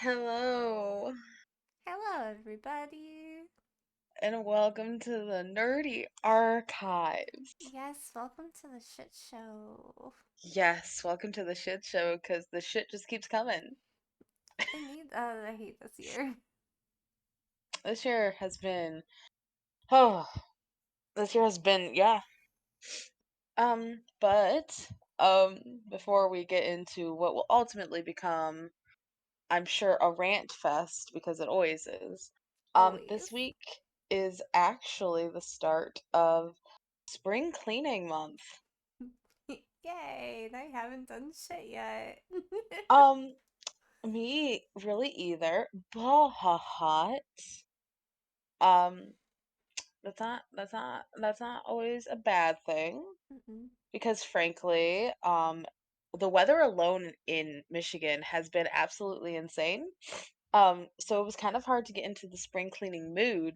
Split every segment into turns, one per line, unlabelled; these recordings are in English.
Hello,
Hello, everybody.
and welcome to the Nerdy Archives.
Yes, welcome to the shit show.
Yes, welcome to the shit show because the shit just keeps coming.
I hate this year.
This year has been, oh, this year has been, yeah. But, before we get into what will ultimately become, I'm sure, a rant fest because it always is,
Always.
this week is actually the start of spring cleaning month.
Yay, and I haven't done shit yet.
Um, Me really either, but um, that's not always a bad thing
Mm-mm.
because frankly, the weather alone in Michigan has been absolutely insane. So it was kind of hard to get into the spring cleaning mood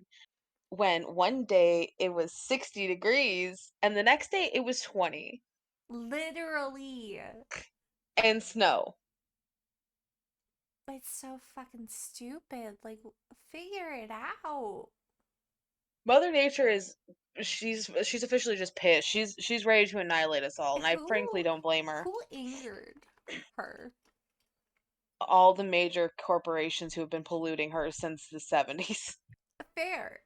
when one day it was 60 degrees and the next day it was 20
Literally.
and snow.
It's so fucking stupid. Like, figure it out.
Mother Nature is she's officially just pissed. She's ready to annihilate us all, and I frankly
Who,
don't blame her.
who angered her?
All the major corporations who have been polluting her since the 70s.
Fair.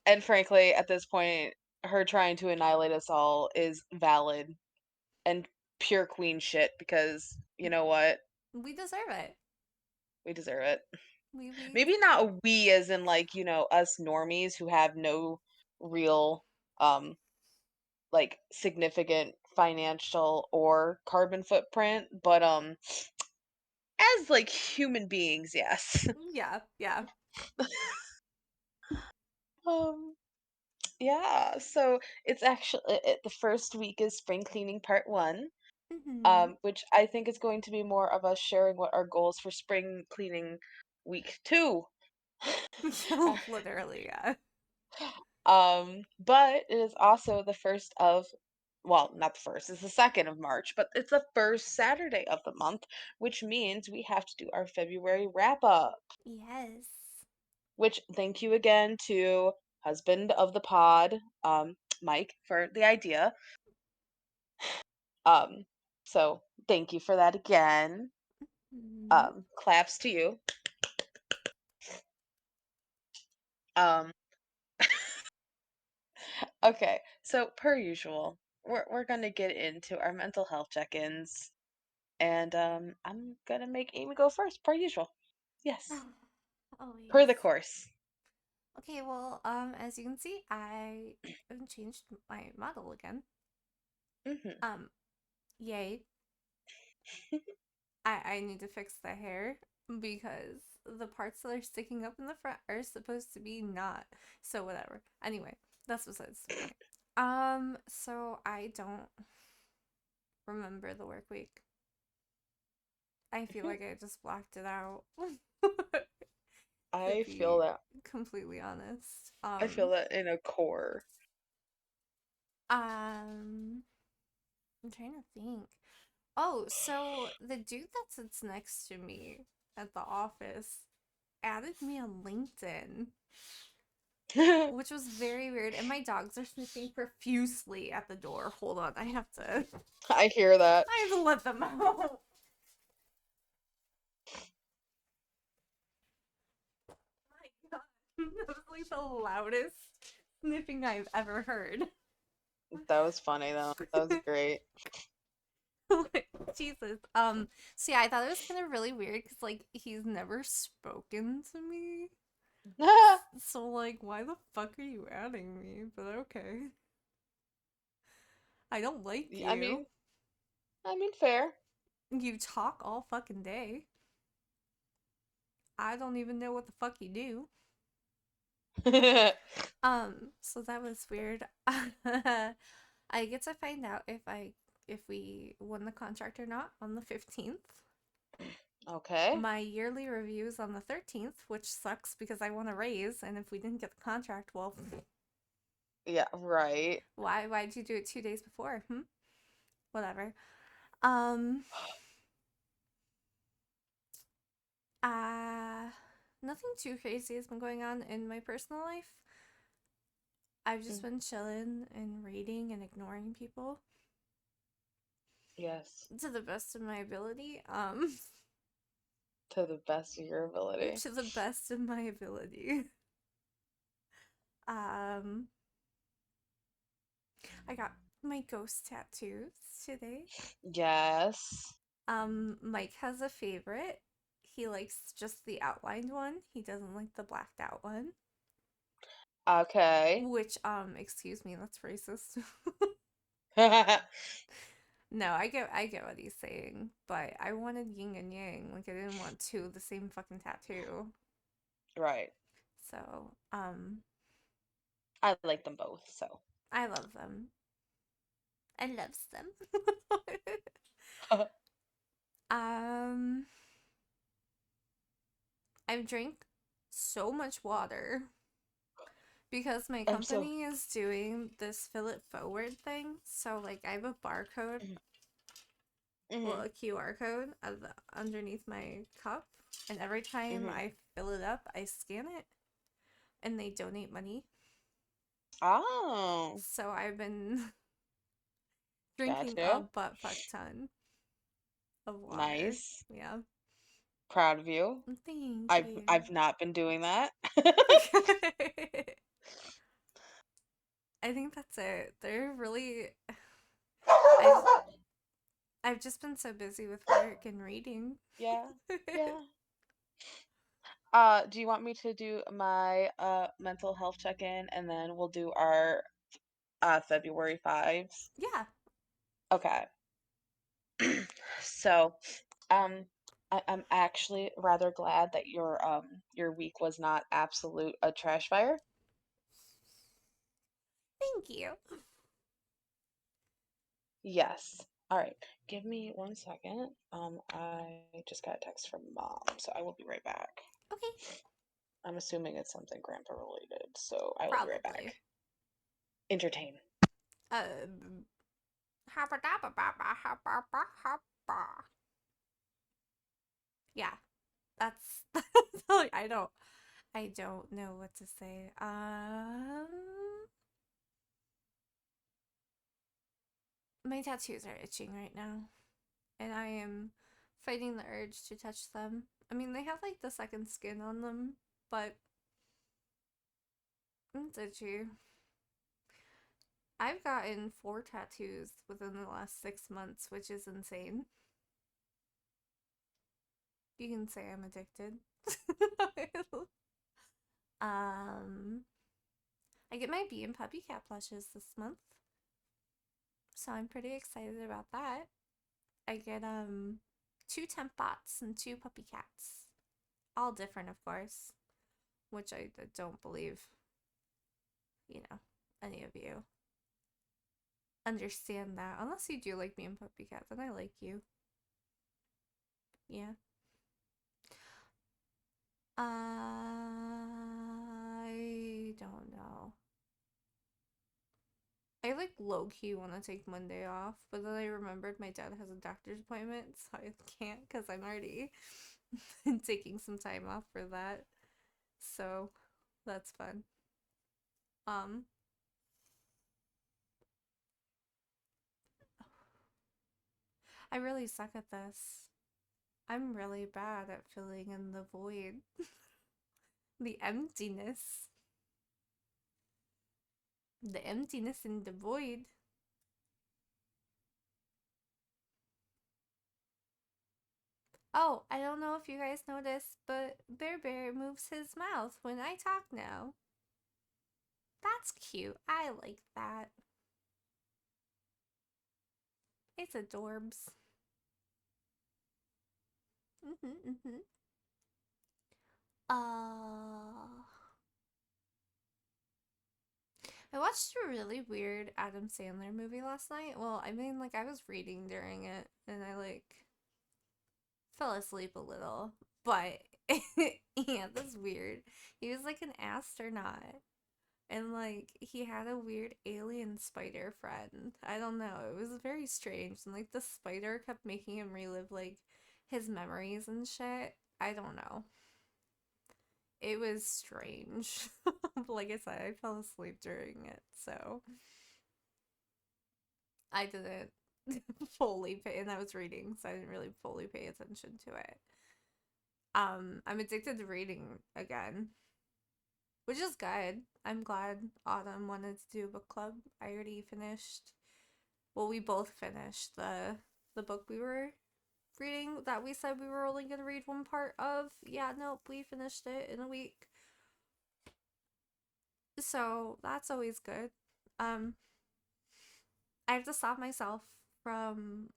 And frankly, at this point, her trying to annihilate us all is valid and pure queen shit because you know what?
We deserve it.
We deserve it.
We
Maybe not we as in like, us normies who have no real um significant financial or carbon footprint, but as like human beings, yes.
yeah, yeah.
um yeah, so it's actually the first week is spring cleaning part 1,
Mm-hmm.
which I think is going to be more of us sharing what our goals for spring cleaning week 2 are.
Literally, yeah.
But it is also the first of, well, not the first, it's the second of March, but it's the first Saturday of the month, which means we have to do our February wrap up.
Yes.
Which thank you again to husband of the pod, Mike, for the idea. Um, so thank you for that again.
Mm-hmm.
Claps to you. Um, okay, so per usual, we're gonna get into our mental health check-ins, and I'm gonna make Amy go first, per usual. Yes, per the
Always.
course.
Okay, well, as you can see, I have changed my model again.
Hmm.
Um, yay. I need to fix the hair because the parts that are sticking up in the front are supposed to be not. So whatever. Anyway, that's besides the point. So I don't remember the work week. I feel like I just blocked it out. To
I feel
be
that.
completely honest.
I feel that in a core.
Um, I'm trying to think. Oh, so the dude that sits next to me at the office added me on LinkedIn, which was very weird. And my dogs are sniffing profusely at the door. Hold on,
I hear that.
I have to let them out. My God, that was like the loudest sniffing I've ever heard.
That was funny though. That was great.
Jesus. So yeah, I thought it was kind of really weird because like he's never spoken to me. So like, why the fuck are you adding me? But okay. I don't like
Yeah, I
you.
mean, fair.
You talk all fucking day. I don't even know what the fuck you do. So that was weird. I get to find out if we won the contract or not on the 15th.
Okay.
My yearly review is on the 13th, which sucks because I want a raise, and if we didn't get the contract, well,
Yeah, right.
why'd you do it 2 days before? Whatever. Um Uh, Nothing too crazy has been going on in my personal life. I've just
Mm,
been chilling and reading and ignoring people
yes,
to the best of my ability.
to the best of your ability.
To the best of my ability. Um, I got my ghost tattoos today.
Yes.
Mike has a favorite. He likes just the outlined one. He doesn't like the blacked out one.
Okay.
Which, excuse me, that's racist. No, I get what he's saying, but I wanted yin and yang. Like I didn't want two of the same fucking tattoo.
Right.
So,
I like them both, so.
I love them. I loves them. um, I've drank so much water because my
I'm so.
company is doing this fill it forward thing. So like I have a barcode, well,
Hmm.
a QR code underneath my cup, and every time
Hmm.
I fill it up, I scan it, and they donate money.
Oh,
So I've been drinking a
gotcha.
butt fuck ton of water.
Nice.
Yeah.
Proud of you.
Thank
I've
you.
I've not been doing that.
I think that's it. They're really I've I've just been so busy with work and reading.
Yeah. Yeah. Do you want me to do my mental health check-in and then we'll do our February fives?
Yeah.
Okay. So, um, I'm actually rather glad that your week was not absolute a trash fire.
Thank you.
Yes. All right. Give me 1 second. I just got a text from mom, so I will be right back.
Okay.
I'm assuming it's something grandpa related, so I will be right
Probably.
back. Entertain.
Um. Yeah. That's. I don't know what to say. My tattoos are itching right now, and I am fighting the urge to touch them. I mean, they have like the second skin on them, but it's itchy. I've gotten 4 tattoos within the last 6 months, which is insane. You can say I'm addicted. um, I get my bee and puppy cat plushes this month, so I'm pretty excited about that. I get 2 temp bots and 2 puppy cats, all different, of course, which I don't believe any of you understand that. Unless you do like me and puppy cat, then I like you. Yeah. I don't know. I like low key want to take Monday off, but then I remembered my dad has a doctor's appointment, so I can't because I'm already taking some time off for that. So that's fun. Um, I really suck at this. I'm really bad at filling in the void, the emptiness, the emptiness in the void. Oh, I don't know if you guys noticed, but Bear Bear moves his mouth when I talk now. That's cute. I like that. It's adorbs. Mm-hmm. Uh, I watched a really weird Adam Sandler movie last night. Well, I mean, like, I was reading during it, and I, like, fell asleep a little. But, yeah, that's weird. He was, like, an astronaut. And, like, he had a weird alien spider friend. I don't know. It was very strange. And, like, the spider kept making him relive, like, his memories and shit. I don't know. It was strange. Like I said, I fell asleep during it, so I didn't fully pay, and I was reading, so I didn't really fully pay attention to it. I'm addicted to reading again, which is good. I'm glad Autumn wanted to do a book club. I already finished. Well, we both finished the book we were reading that we said we were only gonna read one part of. Yeah, nope, we finished it in a week. So that's always good. Um, I have to stop myself from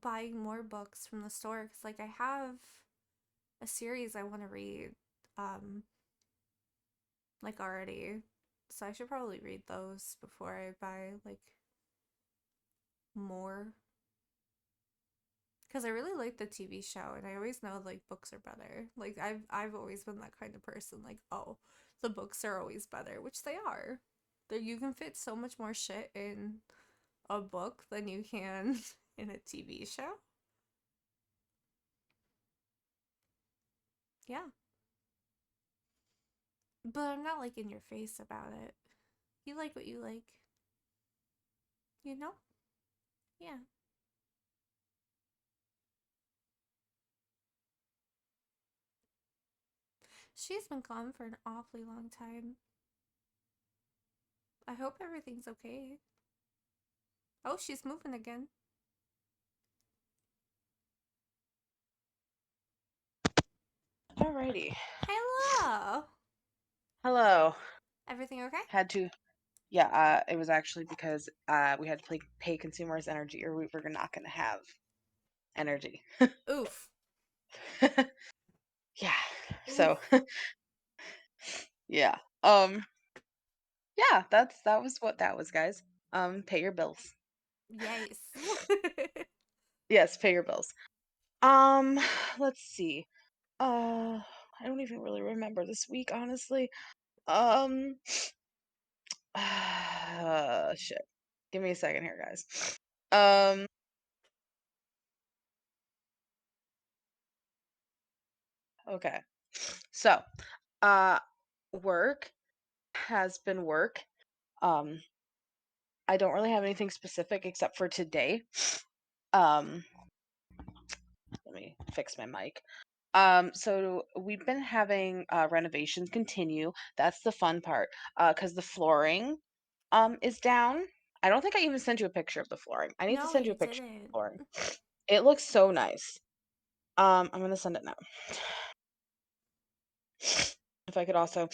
buying more books from the store because, like, I have a series I want to read, um, like already. So I should probably read those before I buy like more. Because I really like the TV show, and I always know like books are better. Like I've always been that kind of person. Like, oh, the books are always better, which they are. There you can fit so much more shit in a book than you can in a TV show. Yeah, but I'm not like in your face about it. You like what you like, you know? Yeah. She's been gone for an awfully long time. I hope everything's okay. Oh, she's moving again.
Alrighty.
Hello.
Hello.
Everything okay?
Had to. Yeah. It was actually because we had to pay consumers energy, or we were not going to have energy.
Oof.
Yeah.
Oof.
So yeah. Yeah. That was what that was, guys. Pay your bills.
Yes.
Yes, pay your bills. Um, let's see. I don't even really remember this week, honestly. Um, shit. Give me a second here, guys. Um, okay. So, uh, work has been work. Um, I don't really have anything specific except for today. Um, let me fix my mic. So we've been having renovations continue. That's the fun part. Because the flooring is down. I don't think I even sent you a picture of the flooring. I need to
No,
send you
you
a picture of the
didn't.
flooring. It looks so nice. I'm gonna send it now. If I could also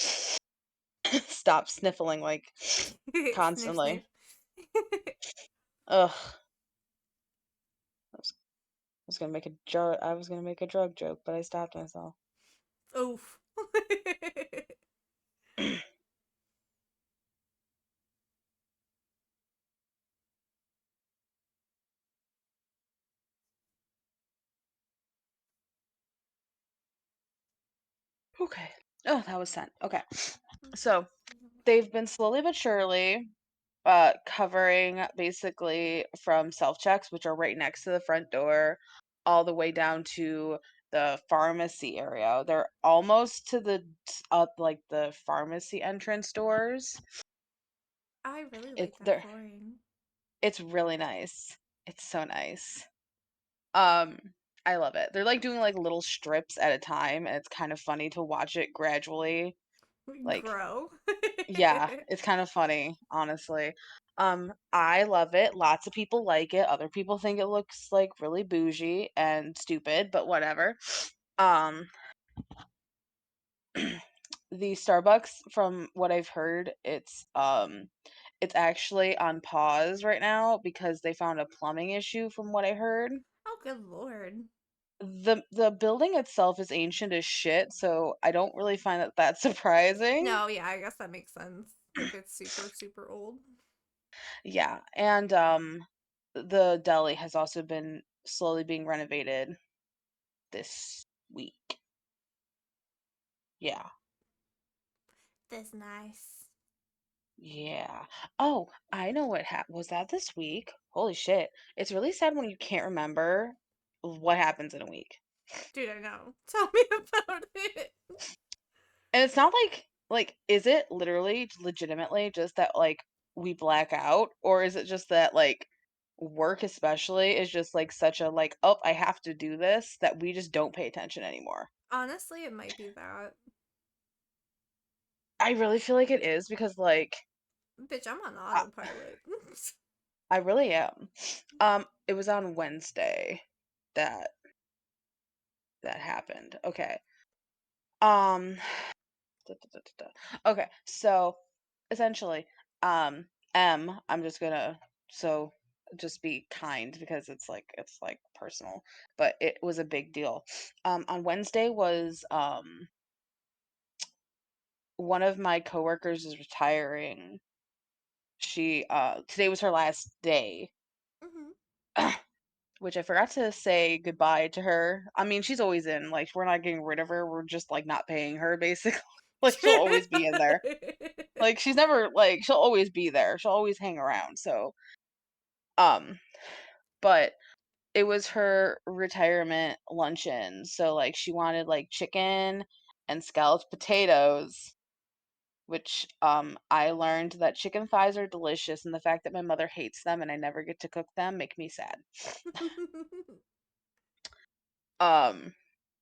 stop sniffling like
Sniff, sniff.
constantly. Ugh. I was gonna make a drug joke, but I stopped myself.
Oof.
Okay. Oh, that was sent. Okay. So they've been slowly but surely covering basically from self checks, which are right next to the front door, all the way down to the pharmacy area. They're almost to the like the pharmacy entrance doors.
I really
It's
like that
there.
flooring.
It's really nice. It's so nice. Um, I love it. They're like doing like little strips at a time, and it's kind of funny to watch it gradually. Like,
Grow.
yeah, it's kind of funny, honestly. I love it. Lots of people like it. Other people think it looks like really bougie and stupid, but whatever. Um, the Starbucks, from what I've heard, it's actually on pause right now because they found a plumbing issue from what I heard.
Oh, good lord.
The building itself is ancient as shit, so I don't really find that surprising.
No, yeah, I guess that makes sense if it's super, super old.
Yeah, and the deli has also been slowly being renovated this week. Yeah.
That's nice.
Yeah. Oh, I know what was that this week? Holy shit. It's really sad when you can't remember what happens in a week.
Dude, I know. Tell me about it.
And it's not like is it literally legitimately just that like we black out, or is it just that like work especially is just like such a like, oh, I have to do this, that we just don't pay attention anymore.
Honestly, it might be that.
I really feel like it is because like
Bitch, I'm on
I,
autopilot.
I really am. It was on Wednesday that that happened. Okay. Um da, da, da, da, da. Okay, so essentially, I'm just gonna so just be kind because it's like personal, but it was a big deal. On Wednesday was one of my coworkers is retiring. She today was her last day.
Hmm.
Which I forgot to say goodbye to her. I mean, she's always in. Like, we're not getting rid of her. We're just like not paying her basically. Like she'll always be in there. Like she's never like she'll always be there. She'll always hang around. So, um, but it was her retirement luncheon. So like she wanted like chicken and scalloped potatoes, which I learned that chicken thighs are delicious, and the fact that my mother hates them and I never get to cook them make me sad. Um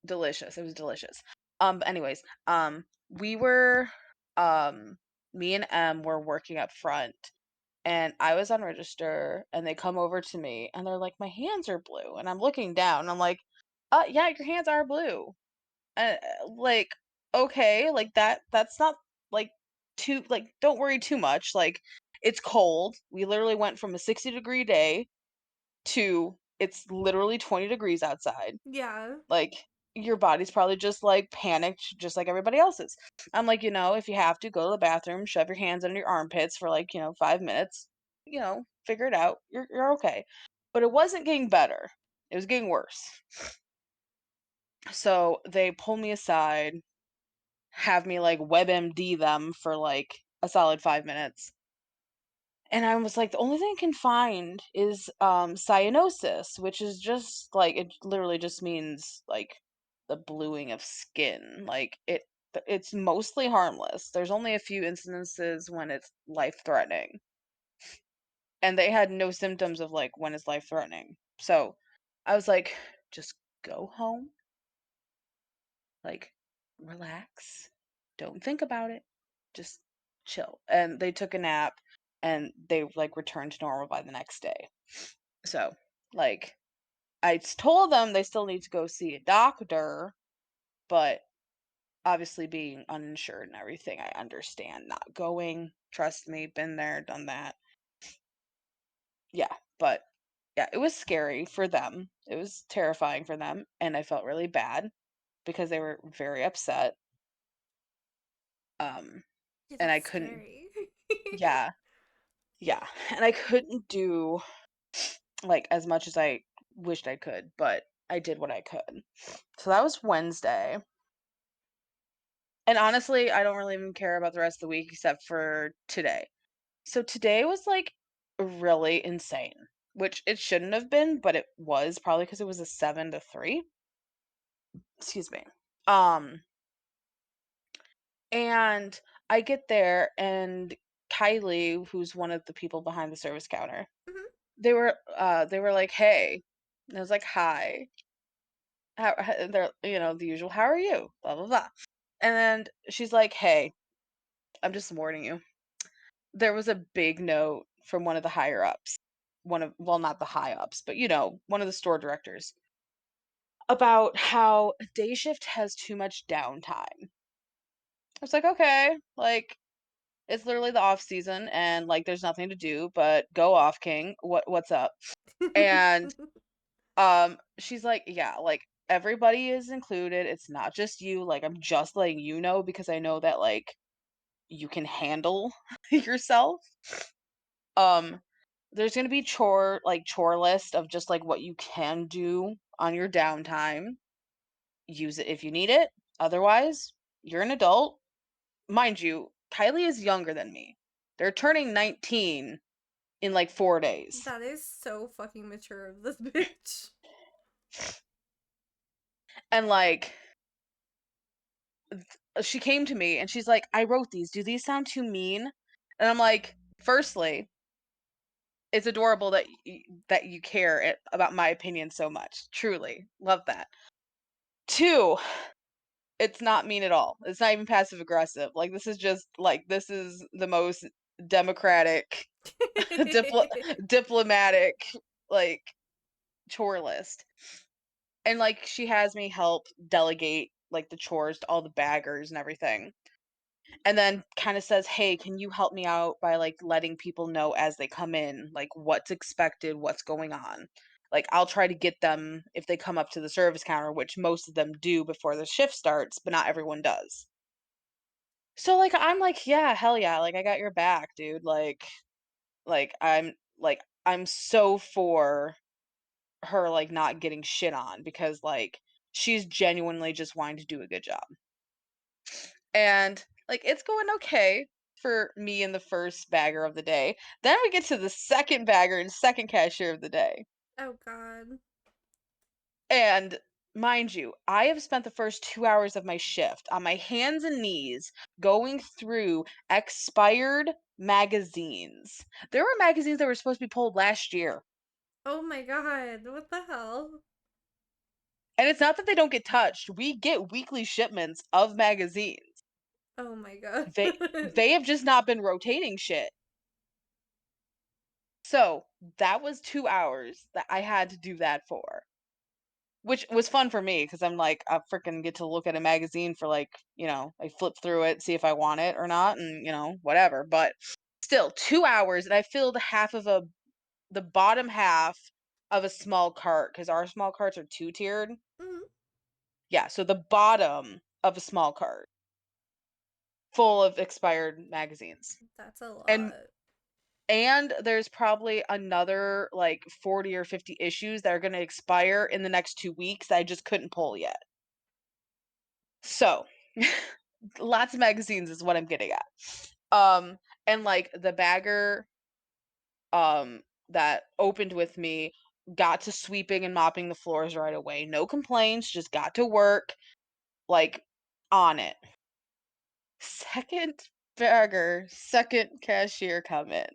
Delicious. It was delicious. But anyways, we were me and M were working up front, and I was on register, and they come over to me and they're like, "My hands are blue." And I'm looking down and I'm like, yeah, your hands are blue." Like, okay, like that's not like too like don't worry too much. Like it's cold. We literally went from a 60-degree day to it's literally 20 degrees outside.
Yeah.
Like, your body's probably just, like, panicked just like everybody else's. I'm like, if you have to, go to the bathroom, shove your hands under your armpits for, like, 5 minutes, figure it out. You're okay. But it wasn't getting better. It was getting worse. So, they pull me aside, have me, like, WebMD them for, like, a solid 5 minutes. And I was like, the only thing I can find is cyanosis, which is just like it literally just means like the bluing of skin. Like it's mostly harmless. There's only a few instances when it's life threatening. And they had no symptoms of like when it's life threatening. So I was like, just go home, like relax. Don't think about it. Just chill. And they took a nap and they like returned to normal by the next day. So, like, told them they still need to go see a doctor, but obviously being uninsured and everything, I understand not going. Trust me, been there, done that. Yeah, but yeah, it was scary for them. It was terrifying for them, and I felt really bad because they were very upset. Um,
Yeah,
and I
that's
couldn't,
scary.
yeah, yeah, and I couldn't do like as much as I wished I could, but I did what I could. So that was Wednesday. And honestly, I don't really even care about the rest of the week except for today. So today was like really insane, which it shouldn't have been, but it was probably because it was a 7 to 3. Excuse me. Um, and I get there and Kylie, who's one of the people behind the service counter,
Mhm.
they were like, "Hey." And I was like, "Hi." They're, the usual, "How are you?" Blah blah blah. And then she's like, "Hey, I'm just warning you. There was a big note from one of the higher ups, well, not the high ups, but one of the store directors about how day shift has too much downtime." I was like, "Okay, like it's literally the off season and like there's nothing to do, but go off, King. What's up?" And she's like, "Yeah, like everybody is included. It's not just you. Like I'm just letting you know because I know that like you can handle yourself." Um, there's gonna be chore list of just like what you can do on your downtime. Use it if you need it. Otherwise, you're an adult. Mind you, Kylie is younger than me. They're turning 19 in like 4 days.
That is so fucking mature of this bitch.
And, like, she came to me and she's like, "I wrote these. Do these sound too mean?" And I'm like, "Firstly, it's adorable that you care about my opinion so much. Truly. Love that. 2, it's not mean at all. It's not even passive aggressive. Like, this is just like, this is the most democratic, diplo diplomatic, like, chore list." And, like, she has me help delegate, like, the chores to all the baggers and everything. And then kinda says, "Hey, can you help me out by, like, letting people know as they come in, like, what's expected, what's going on?" Like, I'll try to get them if they come up to the service counter, which most of them do before the shift starts, but not everyone does. So, like, I'm like, "Yeah, hell yeah, like, I got your back, dude." I'm so for her, like, not getting shit on because, like, she's genuinely just wanting to do a good job. And, like, it's going okay for me and the first bagger of the day. Then we get to the second bagger and second cashier of the day.
Oh god.
And mind you, I have spent the first 2 hours of my shift on my hands and knees going through expired magazines. There were magazines that were supposed to be pulled last year.
Oh my god. What the hell?
And it's not that they don't get touched. We get weekly shipments of magazines.
Oh my god.
They have just not been rotating shit. So, that was 2 hours that I had to do that for, which was fun for me because 'cause I'm like, I freaking get to look at a magazine for, like, I flip through it, see if I want it or not, and, whatever, but still, 2 hours, and I filled half of the bottom half of a small cart because our small carts are two-tiered.
Mm,
Yeah, so the bottom of a small cart full of expired magazines.
that's a
And
lot.
there's probably another, like, 40 or 50 issues that are gonna expire in the next 2 weeks that I just couldn't pull yet. So, lots of magazines is what I'm getting at. And, like, the bagger, that opened with me got to sweeping and mopping the floors right away. No complaints, just got to work, like, on it. Second bagger, second cashier come in.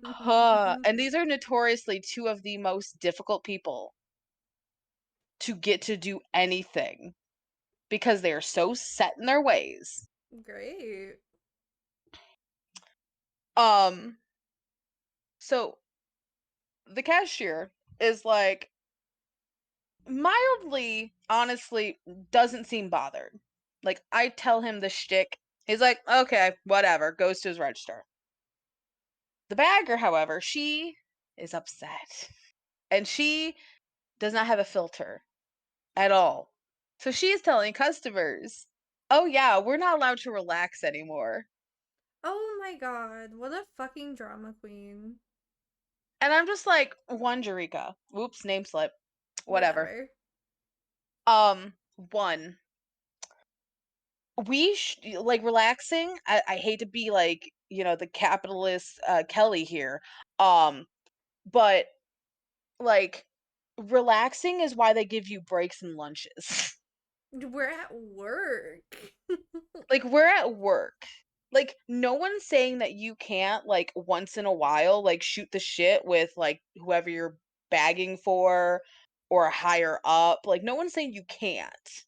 Huh, and these are notoriously 2 of the most difficult people to get to do anything because they are so set in their ways.
Great.
Um, so the cashier is, like, mildly, honestly, doesn't seem bothered. Like, I tell him the shtick, he's like, "Okay, whatever," goes to his register. The bagger, however, she is upset, and she does not have a filter at all. So she is telling customers, "Oh yeah, we're not allowed to relax anymore."
Oh my god. What a fucking drama queen.
And I'm just like, "One, Jerika. Whoops, name slip. Whatever.
Whatever.
1, like, relaxing, I hate to be like, the capitalist Kelly here. Um, but, like, relaxing is why they give you breaks and lunches.
We're at work.
Like, we're at work. Like, no one's saying that you can't, like, once in a while, like, shoot the shit with, like, whoever you're bagging for or higher up. Like, no one's saying you can't.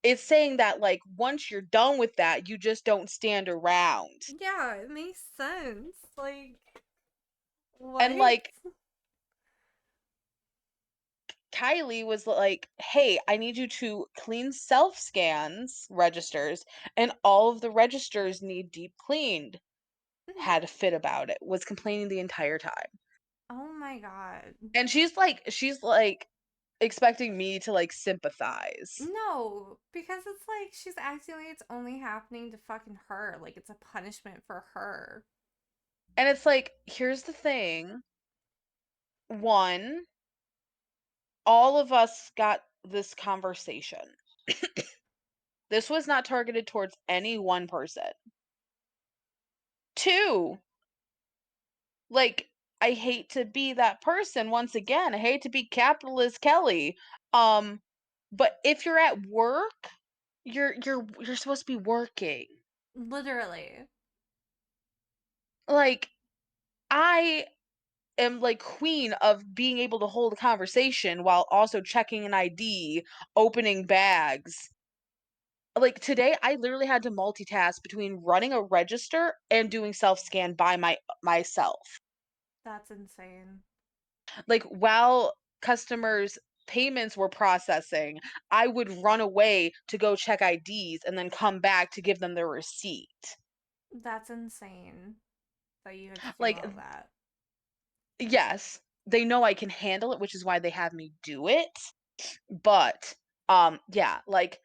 It's saying that, like, once you're done with that, you just don't stand around.
Yeah, it makes sense. Like,
And,
what?
like, Kylie was like, "Hey, I need you to clean self scans registers, and all of the registers need deep cleaned."
Mhm.
Had a fit about it, was complaining the entire time.
Oh my god.
And she's like expecting me to like sympathize.
No, because it's like she's acting like it's only happening to fucking her. Like it's a punishment for her.
And it's like, here's the thing. One, all of us got this conversation. This was not targeted towards any one person. Two, like, I hate to be that person once again. I hate to be capitalist Kelly. Um, but if you're at work, you're supposed to be working.
Literally.
Like I am like queen of being able to hold a conversation while also checking an ID, opening bags. Like today I literally had to multitask between running a register and doing self-scan by myself.
That's insane.
Like while customers payments were processing, I would run away to go check IDs and then come back to give them their receipt.
That's insane that you had to do
Like
all that.
yes, they know I can handle it, which is why they have me do it. But yeah, like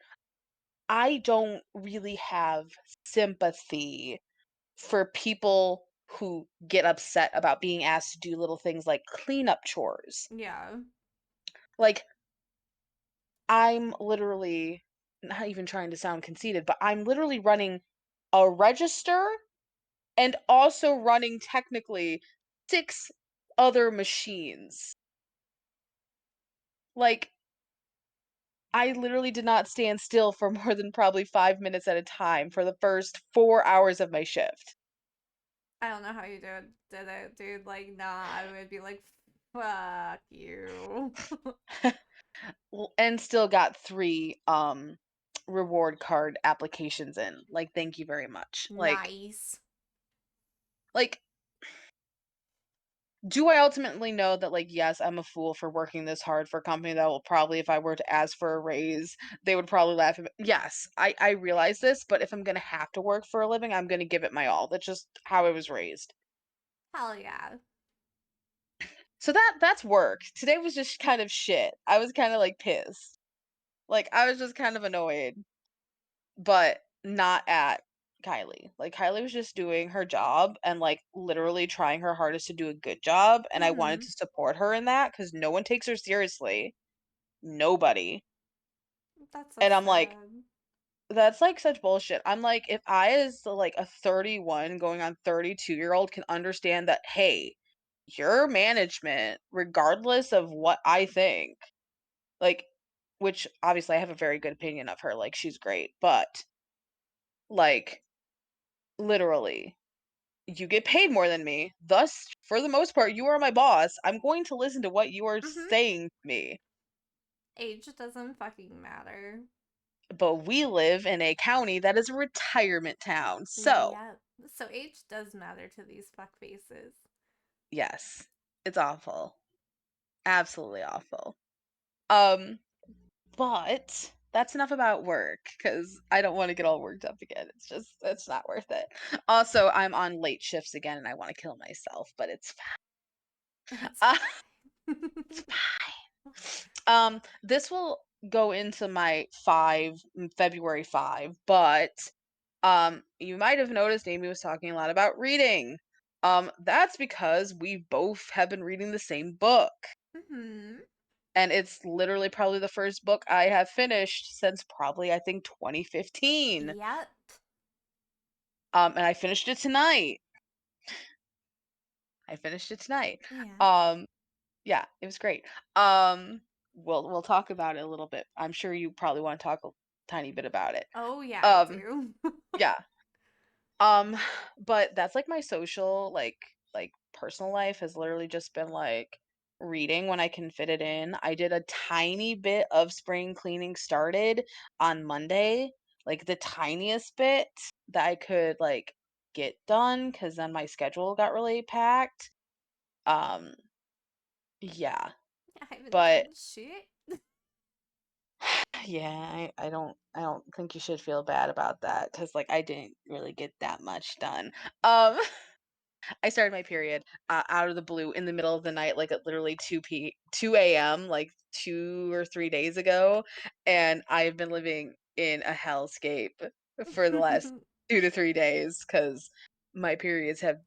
I don't really have sympathy for people who get upset about being asked to do little things like cleanup chores.
Yeah.
Like I'm literally not even trying to sound conceited, but I'm literally running a register and also running technically 6 other machines. Like I literally did not stand still for more than probably 5 minutes at a time for the first 4 hours of my shift.
I don't know how you did it, dude. Like, nah, I would be like, fuck you.
And still got 3 reward card applications in. Like thank you very much.
Nice.
Like do I ultimately know that, like, yes, I'm a fool for working this hard for a company that will probably, if I were to ask for a raise, they would probably laugh at me. Yes, I realize this, but if I'm gonna have to work for a living, I'm gonna give it my all. That's just how I was raised.
Hell yeah.
So that's work. Today was just kind of shit. I was kind of like pissed. Like I was just kind of annoyed, but not at Kylie. Like Kylie was just doing her job and like literally trying her hardest to do a good job, and I wanted
Mm-hmm.
to support her in that cuz no one takes her seriously. Nobody.
That's so
And I'm like,
sad.
that's like such bullshit. I'm like, if I as like a 31 going on 32-year-old can understand that, hey, your management, regardless of what I think, like, which obviously I have a very good opinion of her, like she's great, but like literally, you get paid more than me. Thus, for the most part, you are my boss. I'm going to listen to what you are
Mm-hmm.
saying to me.
Age doesn't fucking matter.
But we live in a county that is a retirement town. So,
Yep. So age does matter to these fuck faces.
yes, it's awful. Absolutely awful. Um, but that's enough about work because I don't want to get all worked up again. It's not worth it. Also, I'm on late shifts again and I want to kill myself, but it's
It's
fine.
fine.
It's this will go into my February 5, but you might have noticed Amy was talking a lot about reading. That's because we both have been reading the same book.
Mm-hmm.
And it's literally probably the first book I have finished since probably I think 2015.
Yep.
And I finished it tonight. I finished it tonight.
Yeah.
Um, yeah, it was great. Um, we'll talk about it a little bit. I'm sure you probably want to talk a tiny bit about it.
Oh yeah, I
Um,
do.
yeah. Um, but that's like my social, like personal life has literally just been like reading when I can fit it in. I did a tiny bit of spring cleaning started on Monday, like the tiniest bit that I could like get done because then my schedule got really packed. Um, yeah,
I haven't
but
done shit.
yeah, I don't think you should feel bad about that because like I didn't really get that much done. Um I started my period out of the blue in the middle of the night, like at literally 2 a.m., like 2 or 3 days ago, and I've been living in a hellscape for the last 2 to 3 days because my periods have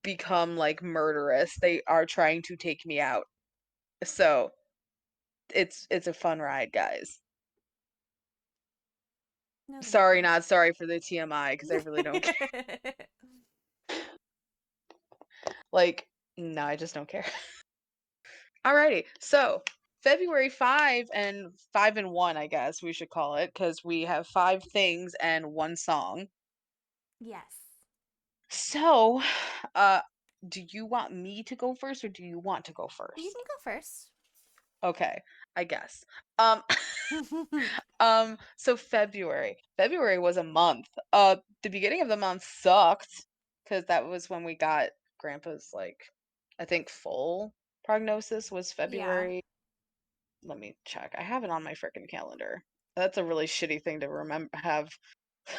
become like murderous. They are trying to take me out. So it's a fun ride, guys.
No, thank
Sorry,
you.
not sorry for the TMI because I really don't care. Like No, I just don't care. Alrighty. So February 5 and 5 and 1, I guess we should call it, because we have five things and one song.
Yes.
So, uh, do you want me to go first or do you want to go
You
first?
can go first.
Okay, I guess. Um, so February. February was a month. The beginning of the month sucked because that was when we got grandpa's, like, I think full prognosis was
Yeah.
February. Let me check. I have it on my freaking calendar. That's a really shitty thing to remember have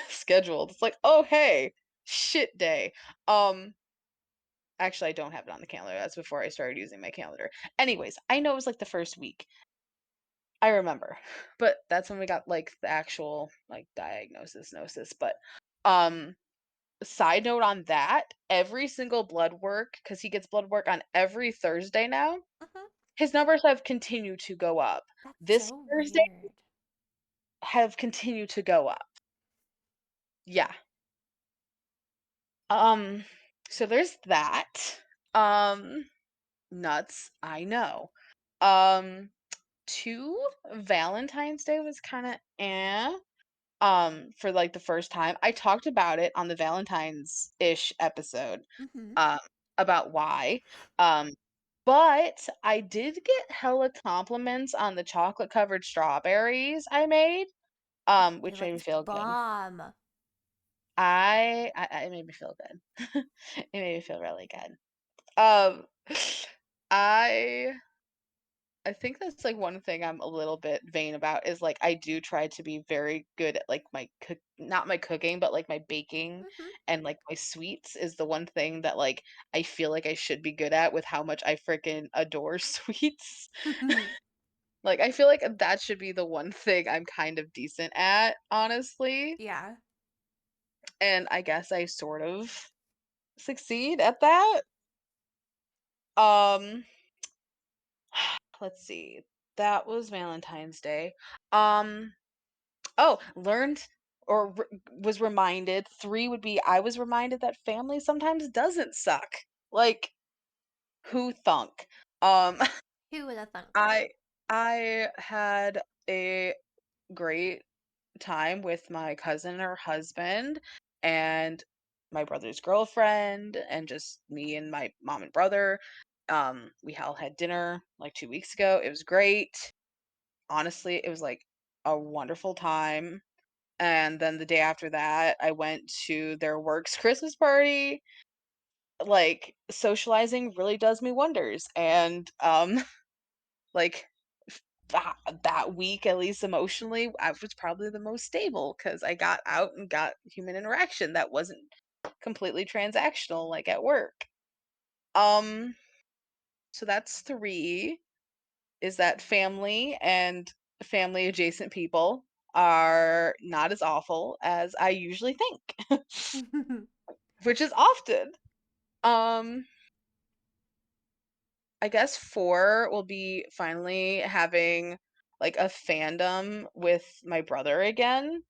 scheduled. It's like, oh hey, shit day. Um, Actually, I don't have it on the calendar. That's before I started using my calendar. Anyways, I know it was like the first week. I remember. But that's when we got like the actual like diagnosis gnosis. But um side note on that, every single blood work, because he gets blood work on every Thursday now,
Hmm.
his numbers have continued to go up.
That's
This
so
Thursday
weird.
have continued to go up. Yeah. Um, so there's that. Um, Nuts, I know. Um, 2, Valentine's Day was kinda for, like, the first time. I talked about it on the Valentine's-ish episode,
Hmm.
um, about why, um, but I did get hella compliments on the chocolate-covered strawberries I made,
They
which made me
looked
feel good.
bomb.
It made me feel good. It made me feel really good. Um, I I think that's, like, one thing I'm a little bit vain about is, like, I do try to be very good at, like, my cook not my cooking, but, like, my baking and, like, my sweets is the one thing that, like, I feel like I should be good at with how much I freaking adore sweets.
Hmm.
Like, I feel like that should be the one thing I'm kind of decent at, honestly,
Yeah.
and I guess I sort of succeed at that. Um, let's see. That was Valentine's Day. Um Oh, learned or was reminded. 3 would be I was reminded that family sometimes doesn't suck. Like, who thunk? Um,
Who would have thunk?
I I had a great time with my cousin and her husband and my brother's girlfriend and just me and my mom and brother. We all had dinner like 2 weeks ago. It was great. Honestly, it was like a wonderful time. And then the day after that, I went to their work's Christmas party. Like, socializing really does me wonders, and, like, that week, at least emotionally, I was probably the most stable because I got out and got human interaction that wasn't completely transactional like at work. Um, so that's 3, is that family and family adjacent people are not as awful as I usually think. Which is often. Um, I guess 4 will be finally having, like, a fandom with my brother again,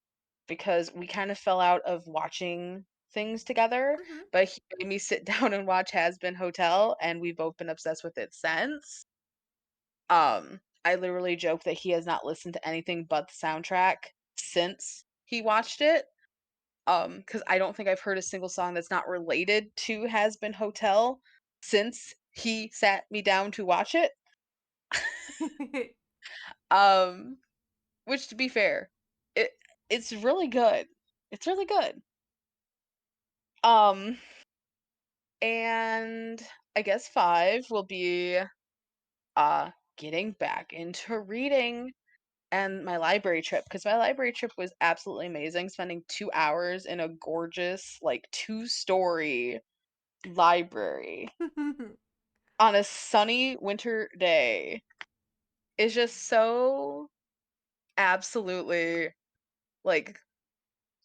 because we kind of fell out of watching things together,
Hmm.
but he made me sit down and watch Has Been Hotel, and we've both been obsessed with it since. I literally joke that he has not listened to anything but the soundtrack since he watched it. Because I don't think I've heard a single song that's not related to Has Been Hotel since he sat me down to watch it. Um, which to be fair, it it's really good. It's really good. Um, and I guess 5 will be getting back into reading and my library trip, because my library trip was absolutely amazing, spending 2 hours in a gorgeous, like, two-story library on a sunny winter day is just so absolutely, like,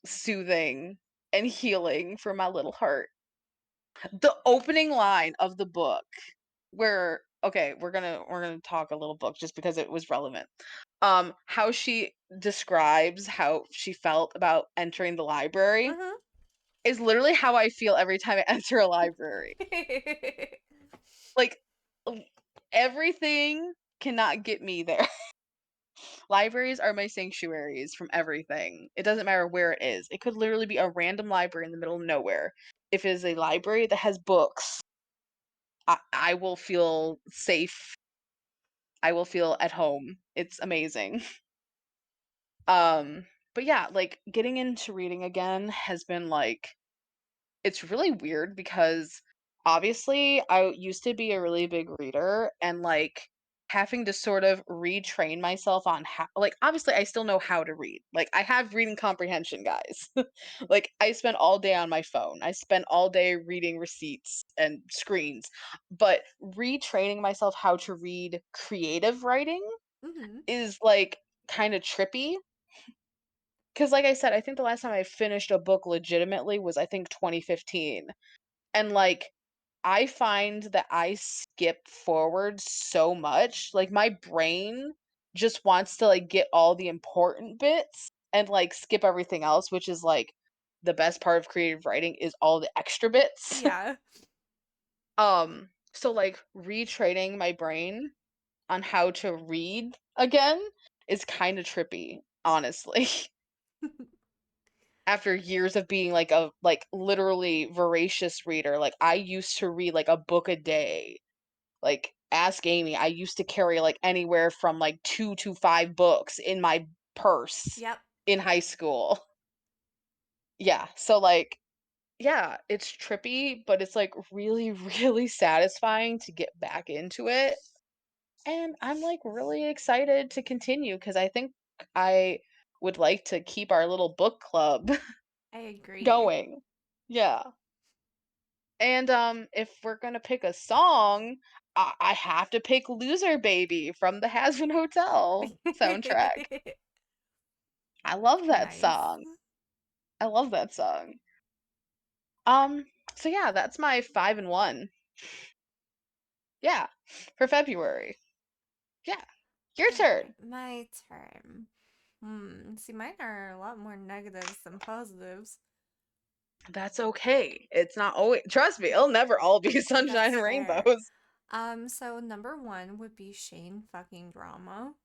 soothing and healing for my little heart. The opening line of the book where okay, we're gonna talk a little book just because it was relevant. How she describes how she felt about entering the library
Hmm.
is literally how I feel every time I enter a library. Like, w everything cannot get me there. Libraries are my sanctuaries from everything. It doesn't matter where it is. It could literally be a random library in the middle of nowhere. If it is a library that has books, I will feel safe. I will feel at home. It's amazing. But yeah, like, getting into reading again has been, like, it's really weird because obviously I used to be a really big reader and like having to sort of retrain myself on how, like, obviously I still know how to read. Like I have reading comprehension, guys. Like I spend all day on my phone. I spend all day reading receipts and screens. But retraining myself how to read creative writing
Hmm.
is like kind of trippy. Cause like I said, I think the last time I finished a book legitimately was I think 2015. And, like, I find that I skip forward so much, like, my brain just wants to, like, get all the important bits and, like, skip everything else, which is, like, the best part of creative writing is all the extra bits.
Yeah.
So, like, retraining my brain on how to read again is kinda trippy, honestly. After years of being, like, a, like, literally voracious reader, like, I used to read, like, a book a day. Like, ask Amy, I used to carry, like, anywhere from, like, 2 to 5 books in my purse
Yep.
in high school. Yeah, so, like, yeah, it's trippy, but it's, like, really, really satisfying to get back into it, and I'm, like, really excited to continue because I think I would like to keep our little book club
I agree.
going. Yeah. And, if we're gonna pick a song, I have to pick "Loser Baby" from the Hazbin Hotel soundtrack. I love that
Nice.
song. I love that song. Um, so yeah, that's my 5 and 1. Yeah, for February. Yeah, your
Okay,
turn.
my turn. See, mine are a lot more negatives than positives.
That's okay. It's not always, trust me, it'll never all be sunshine
That's
and
fair.
rainbows.
So number one would be Shane fucking drama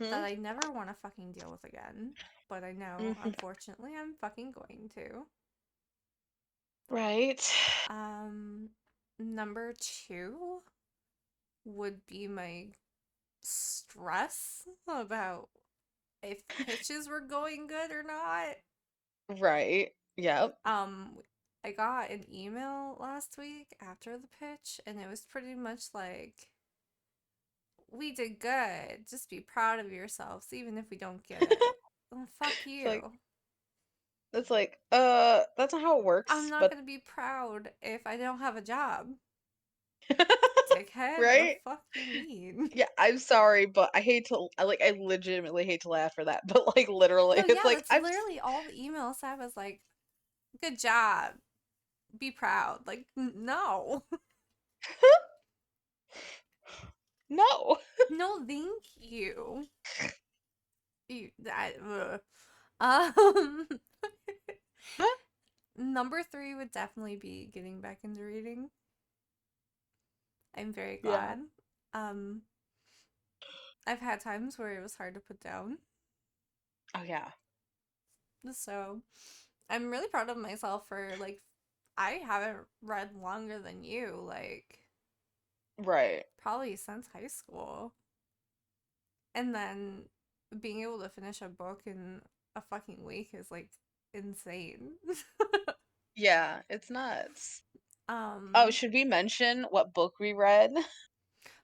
that
Mhm.
I never want to fucking deal with again. But I know,
Mhm.
unfortunately, I'm fucking going to.
Right.
Um, Number two would be my stress about if pitches were going good or not.
Right. Yep.
Um, I got an email last week after the pitch, and it was pretty much like, we did good. Just be proud of yourselves, even if we don't get it. Well, fuck
It's like
you.
that's not how it
I'm
works,
not
but
gonna be proud if I don't have a job. Dickhead, the
right?
fuck you mean?
Yeah, I'm sorry, but I hate to I legitimately hate to laugh for that, but, like, literally,
No,
it's
yeah,
like,
that's literally all the email said was like, good job, be proud. Like, no.
no.
No, thank you. Ugh. Um, Number three would definitely be getting back into reading. I'm very
Yeah.
glad. Um, I've had times where it was hard to put down.
Oh, yeah.
So I'm really proud of myself for like, I haven't read longer than you, like,
Right.
probably since high school. And then being able to finish a book in a fucking week is like insane.
Yeah, it's nuts. Oh,
um,
should we mention what book we read?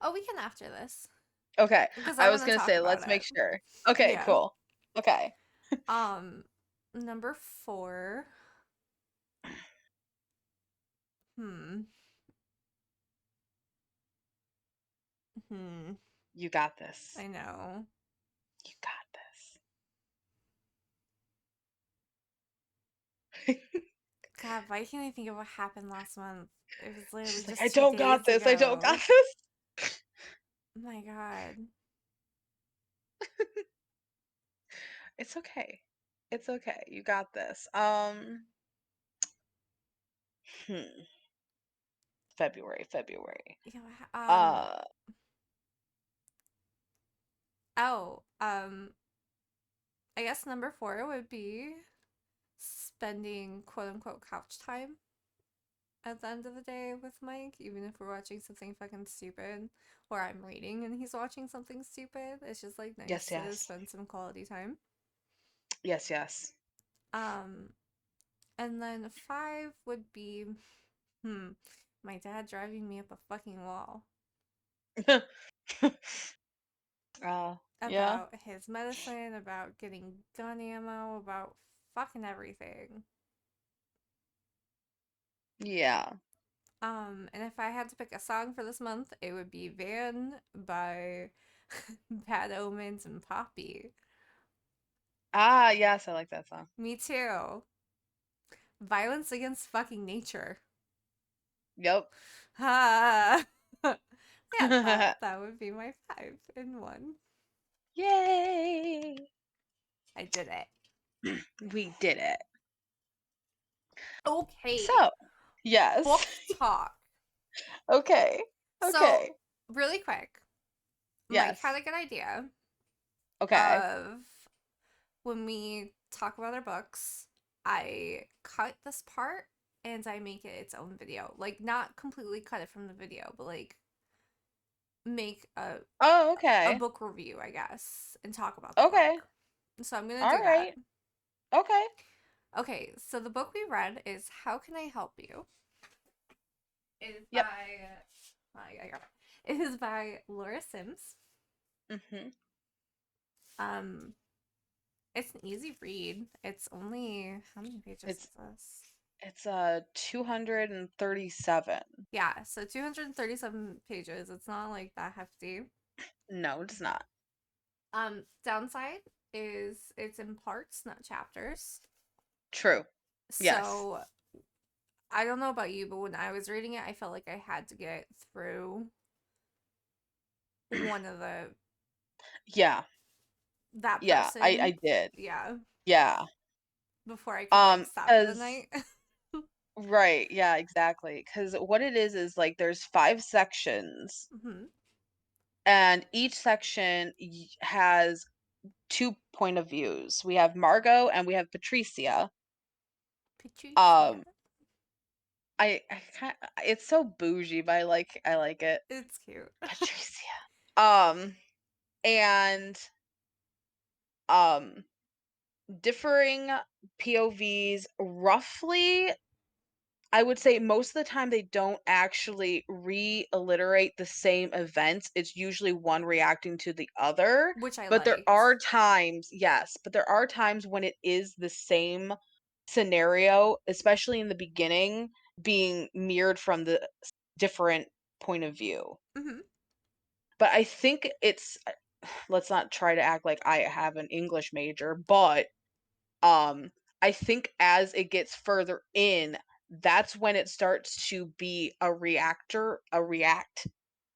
oh, we can after this
Okay,
because I
I was
want to
gonna
talk
say,
about
let's make
it.
sure. Okay,
Yeah.
cool. Okay.
Um, Number four. Hmm. Hmm.
You got this.
I know.
You got this.
God, why can't I think of what happened last month? It was literally
She's like, "I
just two
don't got
days
this, I don't got
ago.
this."
Oh my God.
It's okay. It's okay. You got this. Hmm. February.
Yeah.
Uh,
Oh. I guess number four would be spending quote unquote couch time at the end of the day with Mike, even if we're watching something fucking stupid, or I'm reading and he's watching something stupid. It's just like
yes,
nice to
yes.
spend some quality time.
Yes, yes.
Um, and then five would be, hmm, my dad driving me up a fucking wall
Yeah.
about his medicine, about getting gun ammo, about fucking everything.
Yeah.
And if I had to pick a song for this month, it would be Van by Bad Omens and Poppy.
Ah, yes, I like that song.
Me too. Violence against fucking nature.
Yep.
Ha! Yeah, that would be my five in one.
Yay!
I did it.
We did it.
Okay,
So, yes.
book talk.
Okay.
So,
Okay.
really quick, Mike had
Yes.
a good idea
Okay.
of when we talk about our books, I cut this part and I make it its own video. Like, not completely cut it from the video, but like make
Oh,
a
okay.
book review, I guess, and talk about the
Okay.
book. So I'm gonna
All
do that.
right. Okay.
Okay, so the book we read is How Can I Help You? It is
Yep.
by I got it. It is by Laura Sims.
Mhm.
Um, it's an easy read. It's only how many pages is
It's
this?
it's 237.
Yeah, so 237 pages. It's not like that hefty.
No, it's not.
Downside is it's in parts, not chapters.
True. Yes.
So I don't know about you, but when I was reading it, I felt like I had to get through one of the
Yeah.
that
Yeah, I
person.
did.
Yeah,
Yeah.
before I could like stop for the
As
night.
right, yeah, exactly. Because what it is like there's 5 sections,
Hmm.
and each section has 2 point of views. We have Margot and we have Patricia.
Patricia.
Um, I kind it's so bougie, but I like it.
It's cute.
Patricia. Um, and um, differing POVs roughly I would say most of the time they don't actually reiterate the same events. It's usually one reacting to the other.
Which I
But there
liked.
are times, yes, but there are times when it is the same scenario, especially in the beginning, being mirrored from the different point of view.
Hmm.
But I think it's let's not try to act like I have an English major, but um, I think as it gets further in, that's when it starts to be a react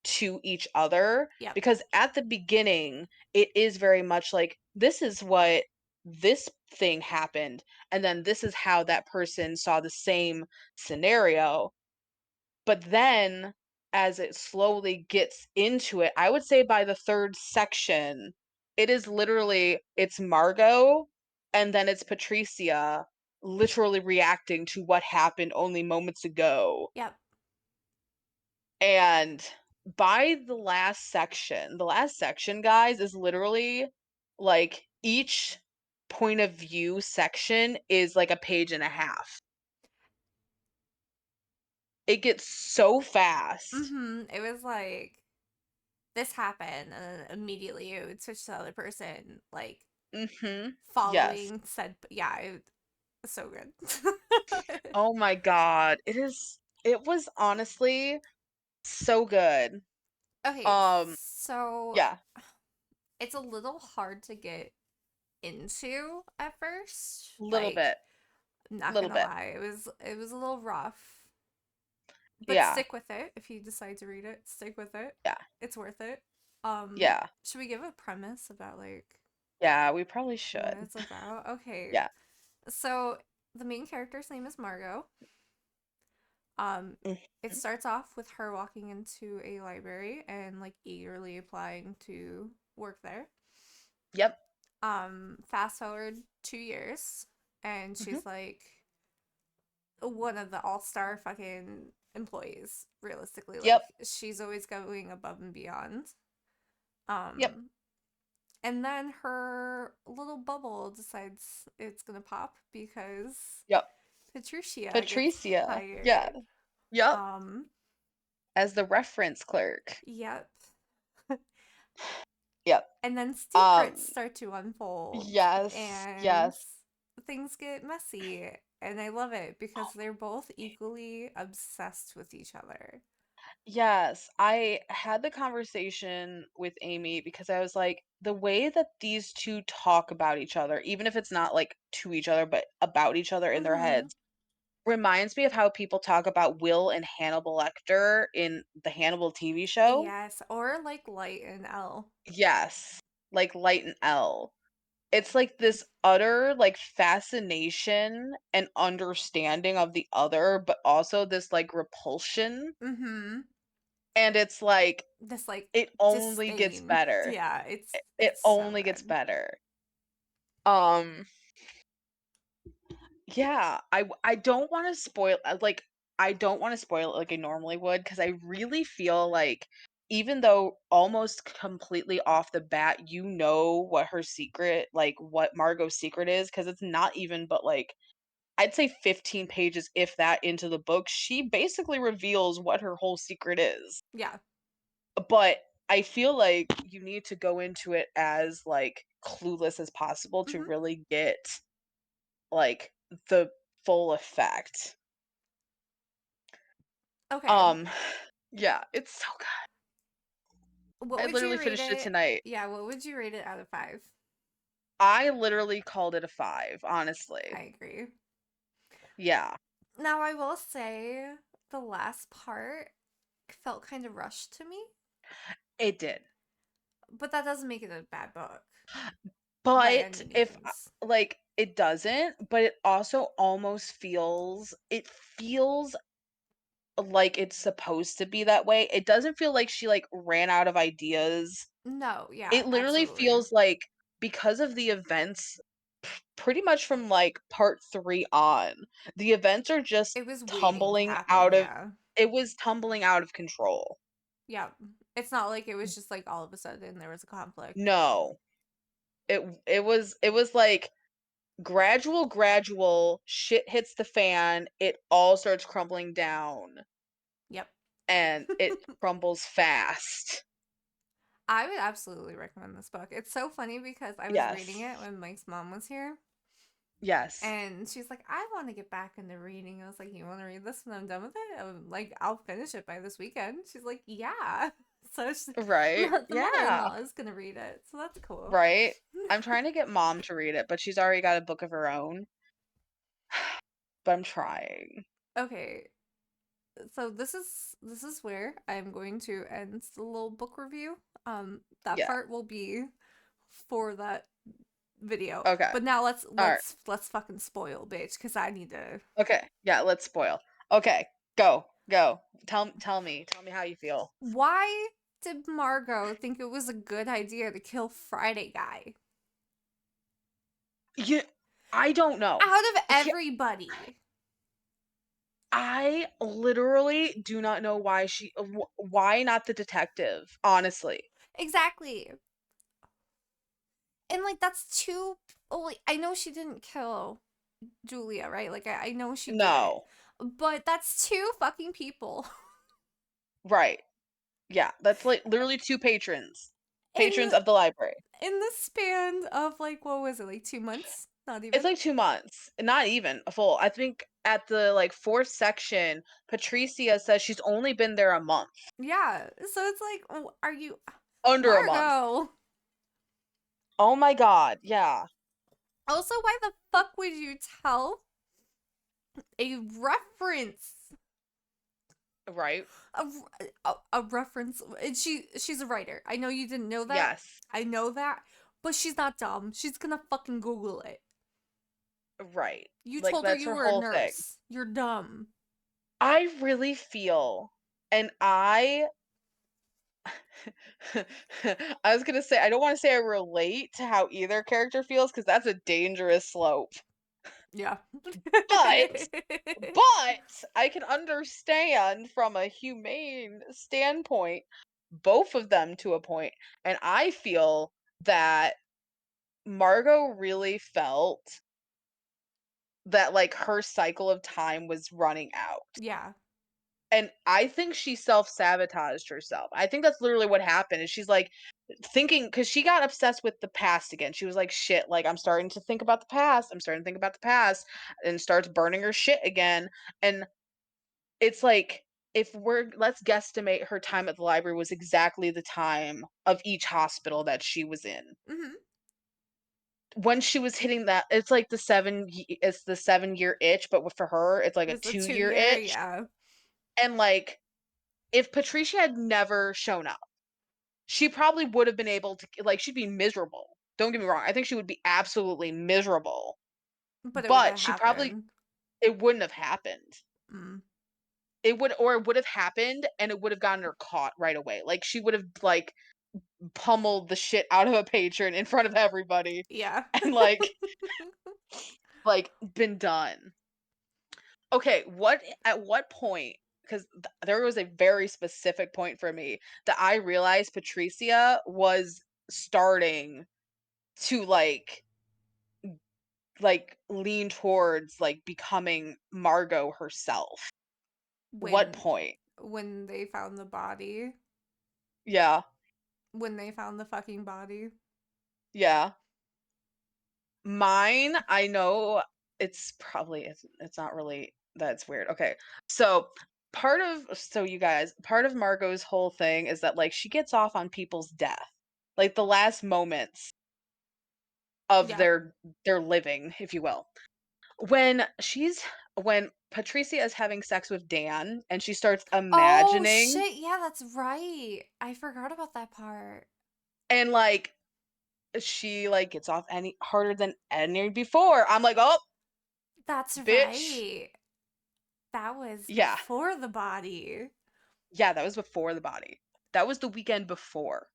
to each other.
Yep.
Because at the beginning, it is very much like, this is what this thing happened, and then this is how that person saw the same scenario. But then as it slowly gets into it, I would say by the 3rd section, it is literally it's Margot and then it's Patricia literally reacting to what happened only moments ago.
Yep.
And by the last section, guys, is literally like each point of view section is like a page and a half. It gets so fast.
It was like this happened, and then immediately it would switch to the other person, like
Mhm. Yes.
following said. Yeah, it was so good.
Oh my god. It was honestly so good.
Okay,
Um,
so
yeah,
it's a little hard to get into at first.
little
Like,
bit.
I'm not
Little
gonna
bit.
lie, it was a little rough. But
Yeah.
stick with it if you decide to read it. Stick with it.
Yeah.
It's worth it.
Yeah.
Should we give a premise about like
Yeah, we probably
what
should.
it's about? Okay.
Yeah.
So the main character's name is Margot. Um, it
Mhm.
starts off with her walking into a library and like eagerly applying to work there.
Yep.
Fast forward 2 years, and
Mhm.
she's like one of the all-star fucking employees, realistically. Like
Yep.
she's always going above and beyond.
Yep.
Um, and then her little bubble decides it's gonna pop because
Yep.
Patricia gets
Patricia. Yeah.
hired.
Yep.
Um,
As the reference clerk.
yep.
Yep.
And then
Um,
secrets start to unfold
yes.
and
Yes.
things get messy. And I love it because they're both equally obsessed with each other.
Yes, I had the conversation with Amy because I was like, the way that these two talk about each other, even if it's not like to each other, but about each other in their
Mm-hmm.
heads, reminds me of how people talk about Will and Hannibal Lecter in the Hannibal TV show.
Yes, or like Light and L.
Yes, like Light and L. It's like this utter like fascination and understanding of the other, but also this like repulsion.
Mm-hmm.
And it's like
This like
it only gets
disdain.
better.
Yeah, it's
It
it's so
only gets
good.
better. Um, yeah, I don't wanna spoil like, I don't wanna spoil it like I normally would because I really feel like even though almost completely off the bat, you know what her secret like, what Margot's secret is, because it's not even but, like, I'd say 15 pages, if that, into the book, she basically reveals what her whole secret is.
Yeah.
But I feel like you need to go into it as, like, clueless as possible to
Mm-hmm.
really get, like, the full effect.
Okay.
Um, yeah, it's so good.
What
I
would
literally
you rate
finished it
it?
tonight.
Yeah, what would you rate it out of five?
I literally called it a 5, honestly.
I agree.
Yeah,
Now, I will say the last part felt kind of rushed to me,
it did.
but that doesn't make it a bad book by
But
any
if
means.
like, it doesn't, but it also almost feels it feels like it's supposed to be that way. It doesn't feel like she, like, ran out of ideas.
No, yeah,
It literally
absolutely.
feels like because of the events pretty much from, like, part 3 on, the events are just
It was waiting to
tumbling
happen,
out of
yeah.
it was tumbling out of control.
Yeah. It's not like it was just like all of a sudden there was a conflict.
No. It was, like, gradual, shit hits the fan, it all starts crumbling down,
Yep.
and it crumbles fast.
I would absolutely recommend this book. It's so funny because I was reading
Yes.
it when Mike's mom was here.
Yes.
And she's like, I want to get back into reading. I was like, you want to read this when I'm done with it? I'm like, I'll finish it by this weekend. She's like, yeah. So she,
Right?
the mother in
Yeah.
law is going to read it. So that's cool.
Right? I'm trying to get mom to read it, but she's already got a book of her own. But I'm trying.
Okay. So this is where I'm going to end the little book review. That
Yeah.
part will be for that video.
Okay.
But now let's
All right.
let's let's fucking spoil, bitch, because I need to.
Okay. Yeah, let's spoil. Okay. Go. Go. Tell me how you feel.
Why did Margot think it was a good idea to kill Friday Guy?
You I don't know.
Out of
Yeah,
everybody.
I literally do not know why why not the detective, honestly.
Exactly. And like that's too. Oh, like, I know she didn't kill Julia, right? Like I know she didn't.
No.
But that's two fucking people.
Right. Yeah, that's like literally two patrons.
in
Patrons of the library.
in the span of like what was it, like 2 months? Not
It's
even.
like 2 months, not even a full. I think at the, like, 4th section, Patricia says she's only been there a month.
Yeah. So it's like, are you
Under a month.
Margot?
Oh my god, yeah.
Also, why the fuck would you tell a reference?
Right?
A, a reference. And she's a writer. I know you didn't know that.
Yes.
I know that. But she's not dumb. She's gonna fucking Google it.
Right.
You
Like,
told her
that's
you
her
were a
whole thing.
nurse. You're dumb.
I really feel, and I was gonna say, I don't wanna say I relate to how either character feels, because that's a dangerous slope.
Yeah.
But but I can understand from a humane standpoint, both of them to a point, and I feel that Margot really felt that, like, her cycle of time was running out.
Yeah.
And I think she self-sabotaged herself. I think that's literally what happened, is she's, like, thinking, because she got obsessed with the past again. She was like, "Shit, like, I'm starting to think about the past. I'm starting to think about the past," and starts burning her shit again, and it's like, if we're let's guesstimate her time at the library was exactly the time of each hospital that she was in.
Mhm.
When she was hitting that, it's the 7-year itch, but for her, it's like
It
a
was a
2-year
2-year,
itch,
yeah.
and, like, if Patricia had never shown up, she probably would have been able to, like, she'd be miserable. Don't get me wrong, I think she would be absolutely miserable,
But it
but
wouldn't
she probably
happen.
it wouldn't have happened.
Mm.
It would have happened, and it would have gotten her caught right away. Like, she would have, like, pummeled the shit out of a patron in front of everybody
Yeah.
and, like, been done. Okay, at what point, 'cause there was a very specific point for me that I realized Patricia was starting to, lean towards, like, becoming Margot herself. What
When
point?
when they found the body,
Yeah,
when they found the fucking body.
yeah. Mine, I know it's not really that's weird. Okay. So, you guys, part of Margot's whole thing is that, like, she gets off on people's death. Like, the last moments of
Yeah.
their living, if you will. When she's when Patricia is having sex with Dan and she starts
Oh
imagining,
shit, yeah, that's right. I forgot about that part.
and, like, she, like, gets off any harder than any before. I'm like, "Oh,
That's
bitch."
right. That was
Yeah.
before the body.
Yeah, that was before the body. That was the weekend before.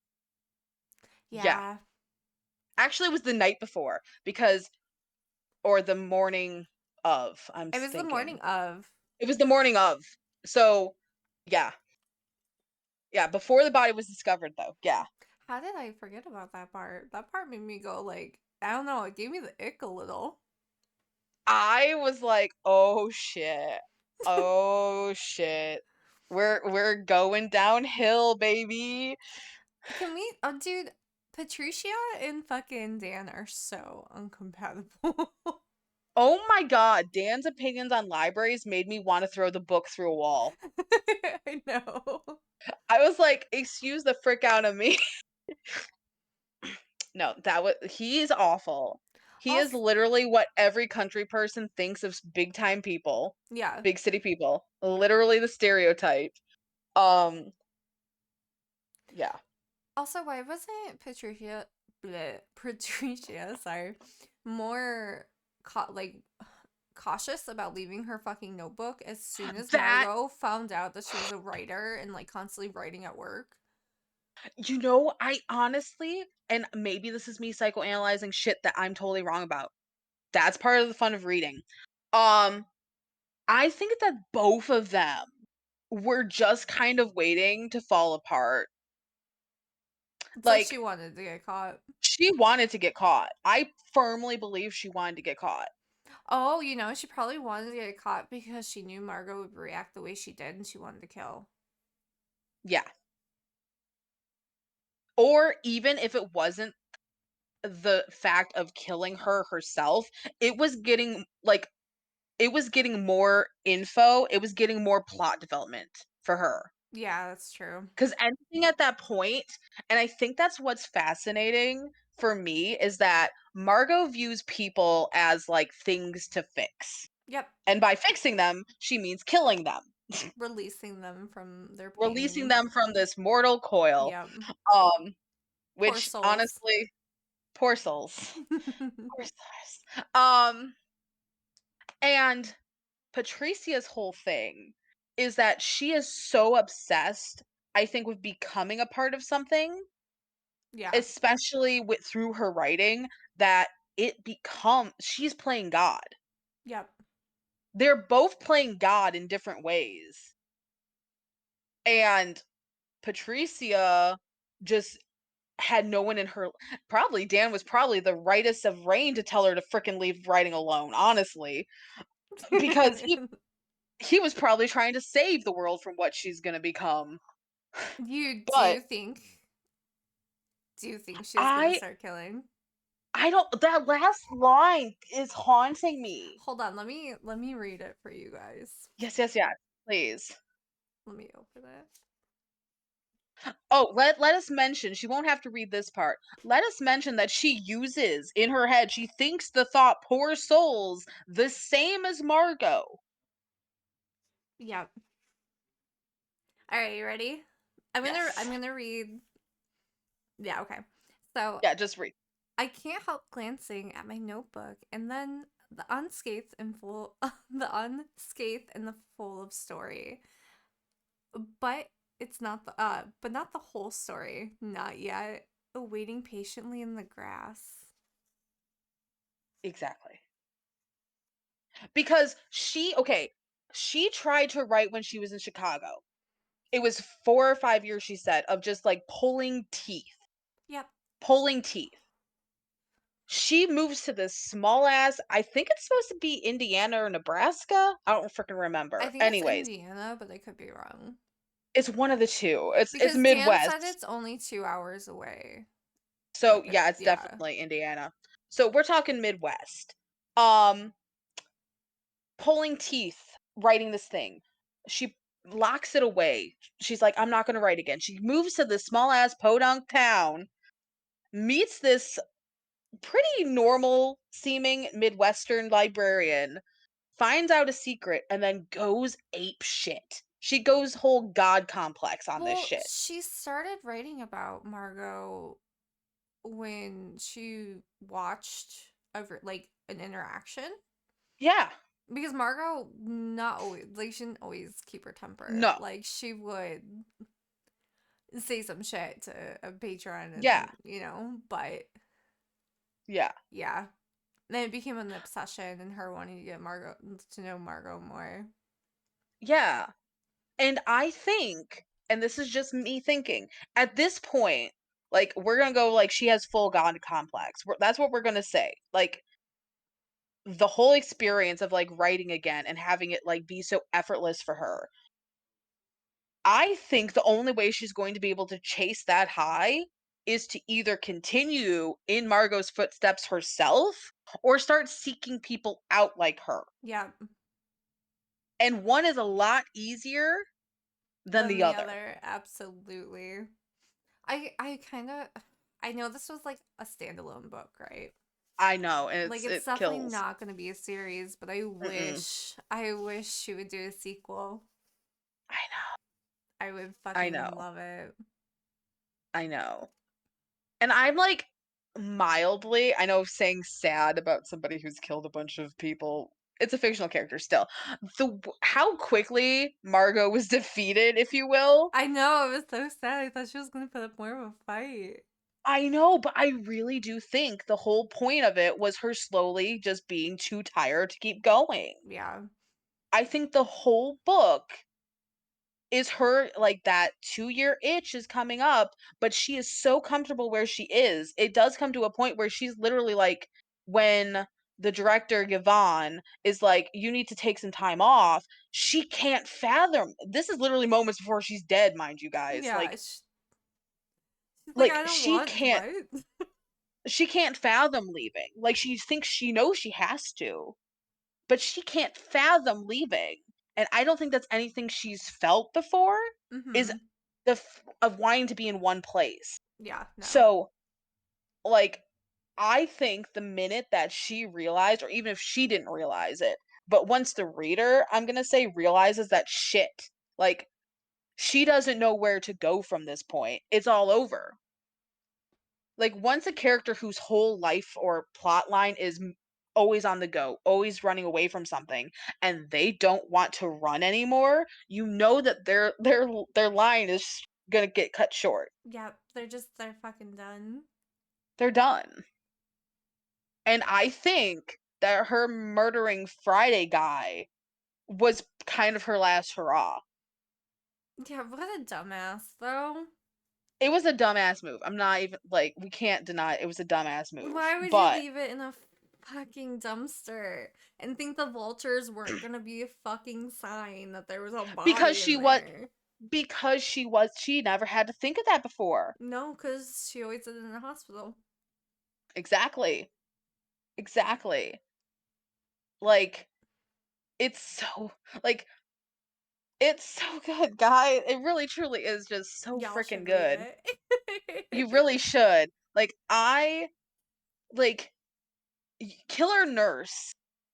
Yeah.
Yeah.
Actually, it was the night before, because or the morning of,
It was the morning
thinking.
of.
It was the morning of. So, yeah. Yeah, before the body was discovered, though. Yeah.
How did I forget about that part? That part made me go like, I don't know, it gave me the ick a little.
I was like, "Oh shit. Oh shit. We're going downhill, baby."
Can we oh dude, Patricia and fucking Dan are so uncompatible.
Oh my god, Dan's opinions on libraries made me wanna throw the book through a wall.
I know.
I was like, "Excuse the frick out of me." No, that was he is awful. He is
Also,
literally what every country person thinks of big time people,
yeah.
big city people. Literally the stereotype. Um, yeah.
Also, why wasn't Patricia, sorry, more like cautious about leaving her fucking notebook as soon as
That
Margot found out that she was a writer and like constantly writing at work?
I honestly, and maybe this is me psychoanalyzing shit that I'm totally wrong about. That's part of the fun of reading. Um, I think that both of them were just kind of waiting to fall apart.
So she
Like,
wanted to get caught.
she wanted to get caught. I firmly believe she wanted to get caught.
Oh, she probably wanted to get caught because she knew Margot would react the way she did and she wanted to kill.
Yeah. Or even if it wasn't the fact of killing her herself, it was getting like it was getting more info, it was getting more plot development for her.
Yeah, that's true.
Cuz anything at that point, and I think that's what's fascinating for me, is that Margot views people as, like, things to fix.
Yep.
And by fixing them, she means killing them,
Releasing them from their
releasing
pain.
them from this mortal coil.
Yep.
Um,
Poor
which
souls.
honestly, poor souls. Poor souls. And Patricia's whole thing. is that she is so obsessed, I think, with becoming a part of something,
Yeah.
especially with through her writing, that she's playing God.
Yep.
They're both playing God in different ways. And Patricia just had no one in her probably Dan was probably the rightest of rain to tell her to fricking leave writing alone, honestly, because he was probably trying to save the world from what she's gonna become.
You
But
do you think she's gonna
I
start killing?
I don't that last line is haunting me.
Hold on, let me read it for you guys.
Yes, yes, yes. Please.
Let me open it.
Oh, let us mention, she won't have to read this part. Let us mention that she uses in her head, she thinks the thought poor souls the same as Margot.
Yep. All right, you ready? I'm
Yes.
gonna read. Yeah, okay. So
Yeah, just read.
I can't help glancing at my notebook and then the unscathed and full the unscathed and the full of story. But it's not the but not the whole story. Not yet. Waiting patiently in the grass.
Exactly. Because she tried to write when she was in Chicago. It was 4 or 5 years, she said, of just, like,
Yep.
pulling teeth. She moves to this small ass I think it's supposed to be Indiana or Nebraska? I don't freaking
I
remember.
think it's
Anyways,
Indiana, but I could be wrong.
it's one of the 2. It's
Because Dan said
Midwest.
it's only 2 hours away.
So,
Like,
yeah, it's
yeah.
definitely Indiana. So, we're talking Midwest. Um, pulling teeth, writing this thing. She locks it away. She's like, "I'm not gonna write again." She moves to this small ass podunk town, meets this pretty normal seeming Midwestern librarian, finds out a secret, and then goes ape shit. She goes whole god complex on this
Well,
shit.
she started writing about Margot when she watched like an interaction
Yeah.
because Margot not always like she didn't always keep her temper.
No.
Like she would say some shit to a patron
Yeah.
and but
Yeah.
yeah. Then it became an obsession and her wanting to get Margot to know Margot more.
Yeah. And I think, and this is just me thinking, at this point, like we're gonna go like she has full god complex. That's what we're gonna say. Like the whole experience of like writing again and having it like be so effortless for her. I think the only way she's going to be able to chase that high is to either continue in Margot's footsteps herself or start seeking people out like her.
Yeah.
And one is a lot easier than
Than
the
the
other.
other, absolutely. I kind of I know this was like a standalone book, right?
I know, and
Like it's
it
definitely
kills.
not going to be a series, but I
Mm-mm.
wish I wish she would do a sequel.
I know.
I would
I
fucking
know.
love it.
I know. And I'm like mildly, I know saying sad about somebody who's killed a bunch of people. It's a fictional character still. How quickly Margot was defeated, if you will.
I know, it was so sad. I thought she was going to put up more of a fight.
I know, but I really do think the whole point of it was her slowly just being too tired to keep going.
Yeah.
I think the whole book is her like that 2-year itch is coming up, but she is so comfortable where she is. It does come to a point where she's literally like when the director Yvonne is like, "You need to take some time off." She can't fathom. This is literally moments before she's dead, mind you guys.
Yeah,
Like
she's like
like
I don't want what?
she can't fathom leaving. Like she thinks she knows she has to, but she can't fathom leaving. And I don't think that's anything she's felt before is
Mhm.
of wanting to be in one place.
Yeah, no.
So, like, I think the minute that she realized, or even if she didn't realize it, but once the reader, I'm gonna say, realizes that shit, like, she doesn't know where to go from this point. It's all over. Like, once a character whose whole life or plot line is always on the go, always running away from something, and they don't want to run anymore, you know that their line is gonna get cut short.
Yep, they're fucking done.
They're done. And I think that her murdering Friday guy was kind of her last hurrah.
Yeah, what a dumbass though.
It was a dumbass move. I'm not even like we can't deny it was a dumbass move.
Why would you
But
leave it in a fucking dumpster and think the vultures weren't gonna be a fucking sign that there was a
because
body
she
in
was
there?
she never had to think of that before.
No, because she always did it in the hospital.
Exactly. Exactly. Like it's so like it's so good, guy. It really truly is just so
Y'all
freaking
should read
good.
it.
You really should. Like Killer Nurse,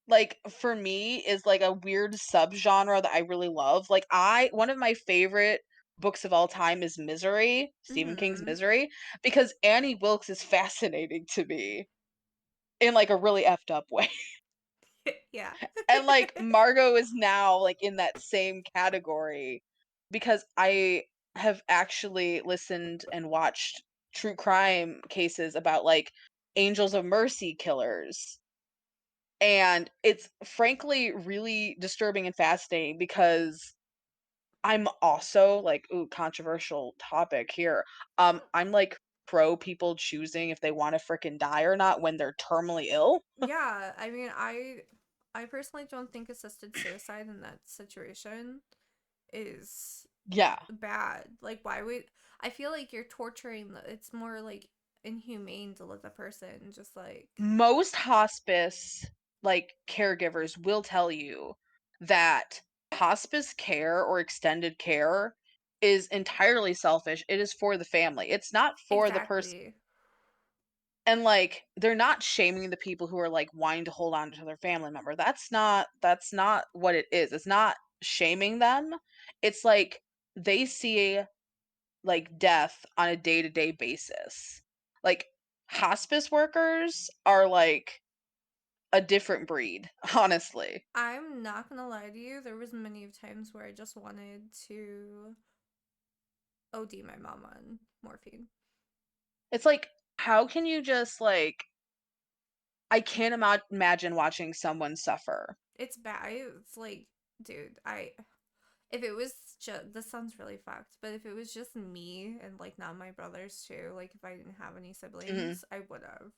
like, for me, is, like, a weird subgenre that I really love. Like, I one of my favorite books of all time is Misery, Stephen King's
Hmm.
Misery, because Annie Wilkes is fascinating to me in, like, a really effed up way.
Yeah.
And, like, Margot is now, like, in that same category because I have actually listened and watched true crime cases about, like, Angels of Mercy killers. And it's frankly really disturbing and fascinating because I'm also like, ooh, controversial topic here. I'm like pro people choosing if they want to freaking die or not when they're terminally ill.
Yeah, I mean, I personally don't think assisted suicide in that situation is
Yeah.
bad. Like, why would I feel like you're torturing it's more like inhumane to let the person just like
Most hospice like caregivers will tell you that hospice care or extended care is entirely selfish. It is for the family. It's not for the person.
exactly.
And, like, they're not shaming the people who are, like, wanting to hold on to their family member. That's not what it is. It's not shaming them. It's like they see, like, death on a day-to-day basis. Like, hospice workers are, like, a different breed, honestly.
I'm not gonna lie to you, there was many of times where I just wanted to OD my mom on morphine.
It's like, how can you just, like I can't imagine watching someone suffer.
It's bad. It's like, dude, I if it was just this sounds really fucked, but if it was just me and like not my brothers too, like if I didn't have any
Mhm.
siblings, I would have.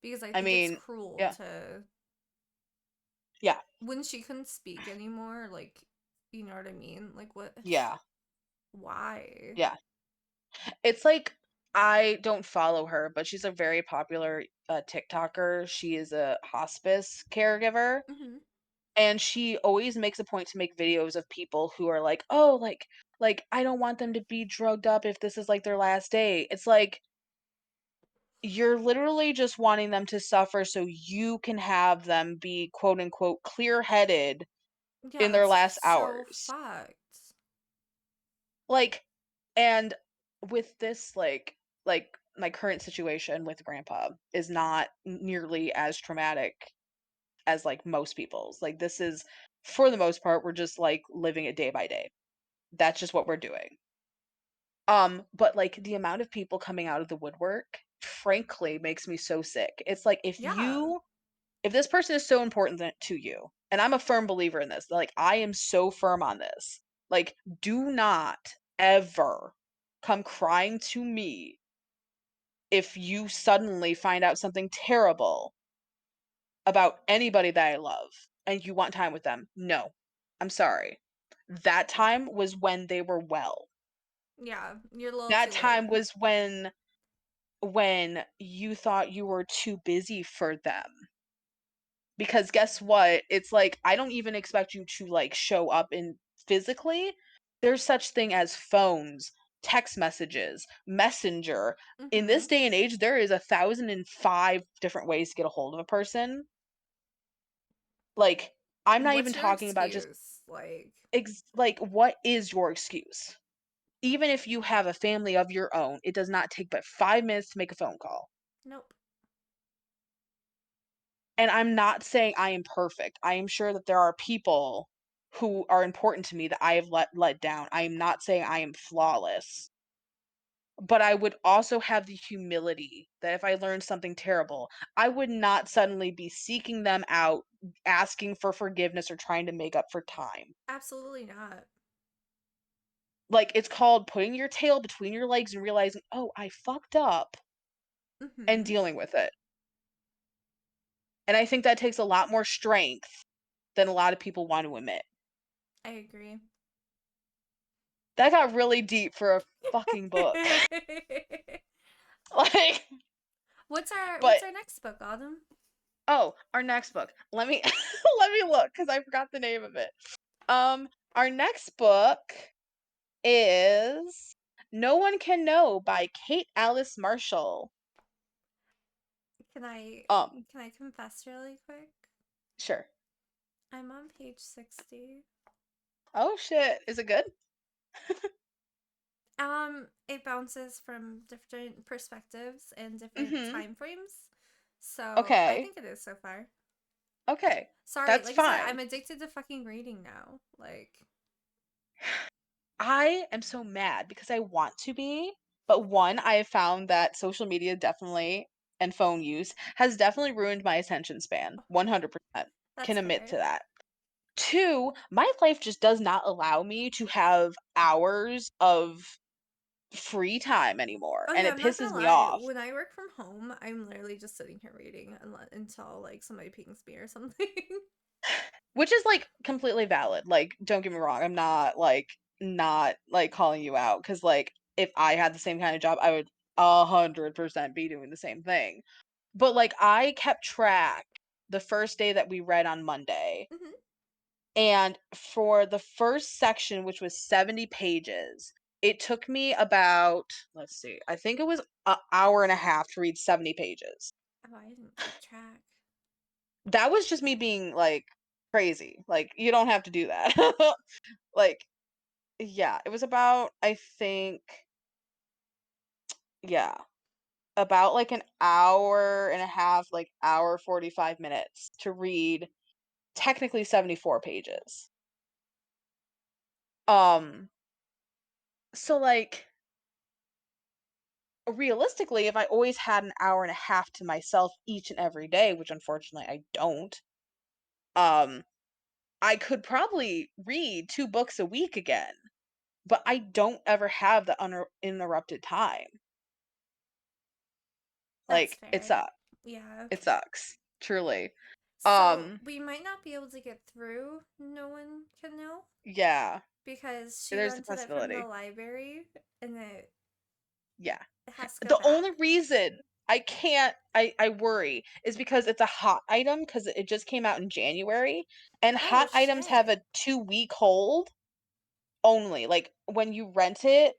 Because I
I
think it's
mean,
cruel
yeah.
to
Yeah.
when she couldn't speak anymore, like you know what I mean? Like what
Yeah.
why?
Yeah. It's like I don't follow her, but she's a very popular, TikToker. She is a hospice caregiver,
Hmm.
and she always makes a point to make videos of people who are like, "Oh, I don't want them to be drugged up if this is, like, their last day." It's like, you're literally just wanting them to suffer so you can have them be, quote, unquote, "clear-headed"
Yeah,
in their
that's
last
so
hours.
fucked.
Like, and with this, my current situation with grandpa is not nearly as traumatic as, like, most people's. Like, this is for the most part, we're just, like, living it day by day. That's just what we're doing. But, like, the amount of people coming out of the woodwork, frankly, makes me so sick. It's like,
Yeah.
if this person is so important to you, and I'm a firm believer in this, like, I am so firm on this, like, do not ever come crying to me if you suddenly find out something terrible about anybody that I love and you want time with them. No, I'm sorry. That time was when they were well.
Yeah, you're a little
That
too late.
time was when you thought you were too busy for them. Because guess what? It's like, I don't even expect you to, like, show up in physically. There's such thing as phones, text messages, Messenger. In
Mm-hmm.
this day and age, there is 1,005 different ways to get a hold of a person. Like, I'm not even
What's your
talking about just
excuse? Like,
like, what is your excuse? Even if you have a family of your own, it does not take but 5 minutes to make a phone call.
nope.
And I'm not saying I am perfect. I am sure that there are people who are important to me that I have let down. I am not saying I am flawless. But I would also have the humility that if I learned something terrible, I would not suddenly be seeking them out, asking for forgiveness or trying to make up for time.
Absolutely not.
Like, it's called putting your tail between your legs and realizing, "Oh, I fucked up," and
Mm-hmm.
dealing with it. And I think that takes a lot more strength than a lot of people want to admit.
I agree.
That got really deep for a fucking book. Like,
What's
but
our next book, Autumn?
oh, our next book. Let me let me look because I forgot the name of it. Our next book is No One Can Know by Kate Alice Marshall.
Can I
Um,
can I confess really quick?
sure.
I'm on page 60.
Oh shit, is it good?
It bounces from different perspectives and different
Mhm.
time frames. So I
Okay.
think it is so far.
Okay.
Sorry,
That's
like I said,
fine.
I'm addicted to fucking reading now. Like,
I am so mad because I want to be, but one, I have found that social media definitely and phone use has definitely ruined my attention span. 100% can
that's
admit
fair.
to that. Two, my life just does not allow me to have hours of free time anymore,
Oh
and
yeah,
it
I'm not
pisses
gonna
me
lie.
off,
When I work from home, I'm literally just sitting here reading until like somebody pings me or something.
which is like completely valid. Like, don't get me wrong, I'm not calling you out because like if I had the same kind of job, I would 100% be doing the same thing. But like I kept track the first day that we read on Monday.
Hmm.
And for the first section, which was 70 pages, it took me about, let's see, I think it was an hour and a half to read 70 pages.
Oh, I didn't keep track.
That was just me being like crazy. Like, you don't have to do that. Like, yeah, it was about, I think, yeah, about like an hour and a half, like hour 45 minutes to read technically 74 pages. Um, so like realistically, if I always had an hour and a half to myself each and every day, which unfortunately I don't, um, I could probably read 2 books a week again, but I don't ever have the uninterrupted time.
That's
Like, it
fair.
sucks.
Yeah.
It sucks, truly.
So
Um,
we might not be able to get through. No one can know
yeah,
because she
there's the
rented it from the
possibility.
library and
Yeah.
it has to go
The only
back.
reason I worry is because it's a hot item because it just came out in January, and
Oh
hot items have
shit.
a 2-week hold only. Like, when you rent it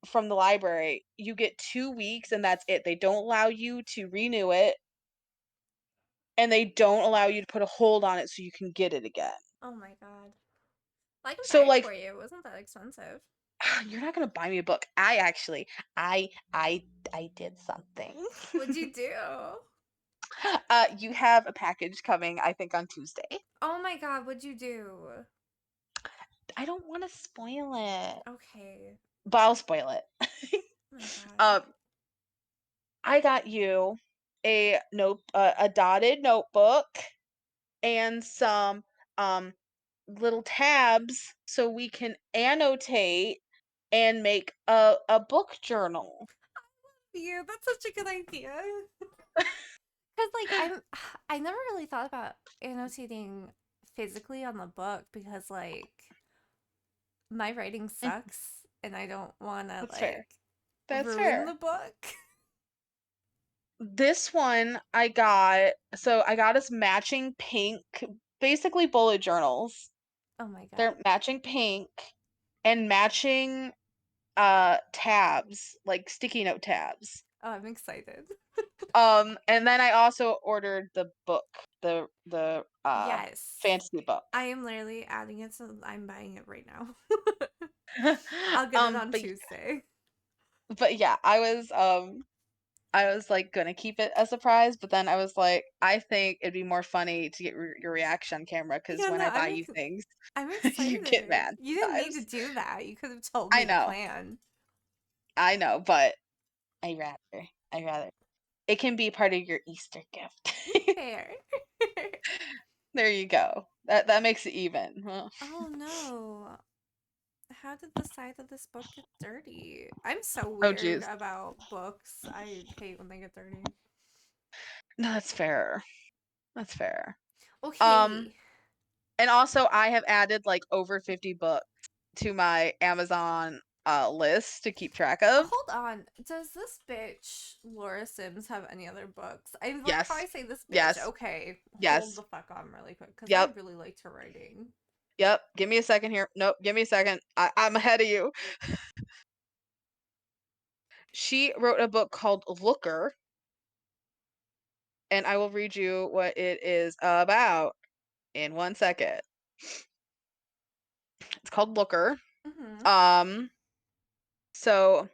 from the library, you get 2 weeks and that's it. They don't allow you to renew it, and they don't allow you to put a hold on it so you can get it again.
Oh my god. I can
So,
buy it
like,
for you. It wasn't that expensive.
you're not gonna buy me a book. I actually I did something.
What'd you do?
You have a package coming, I think, on Tuesday.
Oh my god, what'd you do?
I don't wanna spoil it,
Okay.
but I'll spoil it.
Oh my god.
Um, I got you a dotted notebook and some, um, little tabs so we can annotate and make a book journal.
Yeah, that's such a good idea. Cause like I never really thought about annotating physically on the book because like my writing
Mhm,
sucks and I don't wanna
that's fair.
like
That's
ruin the
fair.
book.
This one I got us matching pink, basically bullet journals.
Oh my god.
They're matching pink and matching tabs, like sticky note tabs.
Oh, I'm excited.
And then I also ordered the book, the
Yes.
fantasy book.
I am literally adding it so I'm buying it right now. I'll get it on
But
Tuesday.
yeah, I was I was, like, gonna keep it a surprise, but then I was like, "I think it'd be more funny to get your reaction on camera because
Yeah,
when
no,
I buy you things,
I'm
you get
excited.
mad
You didn't need to
sometimes."
do that. You could have told
I
me the
know,
plan.
I know, but I rather it can be part of your Easter gift.
Fair.
There you go. That makes it even, huh?
Oh no. How did the side of this book get dirty? I'm so
Oh,
weird
jeez.
about books. I hate when they get dirty.
No, that's fair. That's fair. Um,
Okay.
and also I have added, like, over 50 books to my Amazon, list to keep track of.
Hold on. Does this bitch Laura Sims have any other books? I love how I
Yes.
say this bitch.
Yes.
Okay, hold
Yes.
the fuck on really quick because I
Yep.
really liked her writing.
Yep. Give me a second here. Nope, give me a second. I'm ahead of you. She wrote a book called Looker, and I will read you what it is about in 1 second. It's called Looker.
Mm-hmm.
Um, so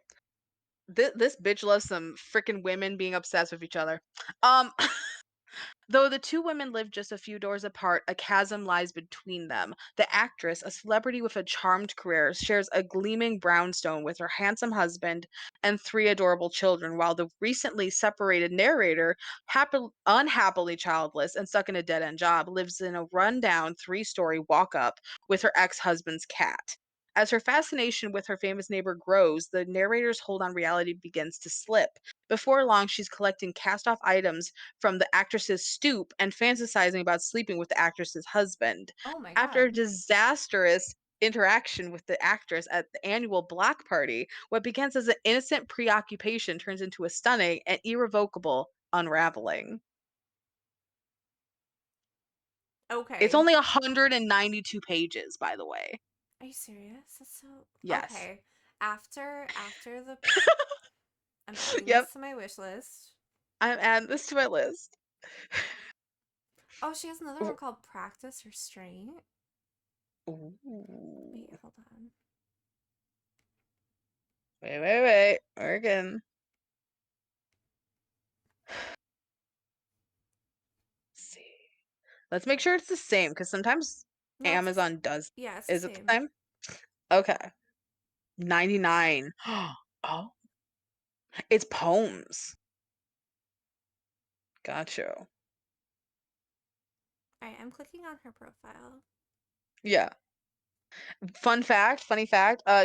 this bitch loves some freaking women being obsessed with each other. Um, Though the two women live just a few doors apart, a chasm lies between them. The actress, a celebrity with a charmed career, shares a gleaming brownstone with her handsome husband and three adorable children, while the recently separated narrator, unhappily childless and stuck in a dead end job, lives in a rundown 3-story walk up with her ex husband's cat. As her fascination with her famous neighbor grows, the narrator's hold on reality begins to slip. Before long, she's collecting cast off items from the actress's stoop and fantasizing about sleeping with the actress's husband.
Oh my
After a
god.
disastrous interaction with the actress at the annual block party, what begins as an innocent preoccupation turns into a stunning and irrevocable unraveling. It's
Okay.
only 192 pages, by the way.
Are you serious? That's so
Yes.
okay. After the I'm adding
Yep.
this to my wish list.
I'm adding this to my list.
Oh, she has another one called Practice Restraint. Wait,
Ooh.
hold on.
Wait. Working. See. Let's make sure it's the same because sometimes
No,
Amazon does.
yeah, it's the
Is it the
same.
same? Okay. 99. Oh, it's poems. Gotcha.
All right, I'm clicking on her profile.
Yeah. Funny fact,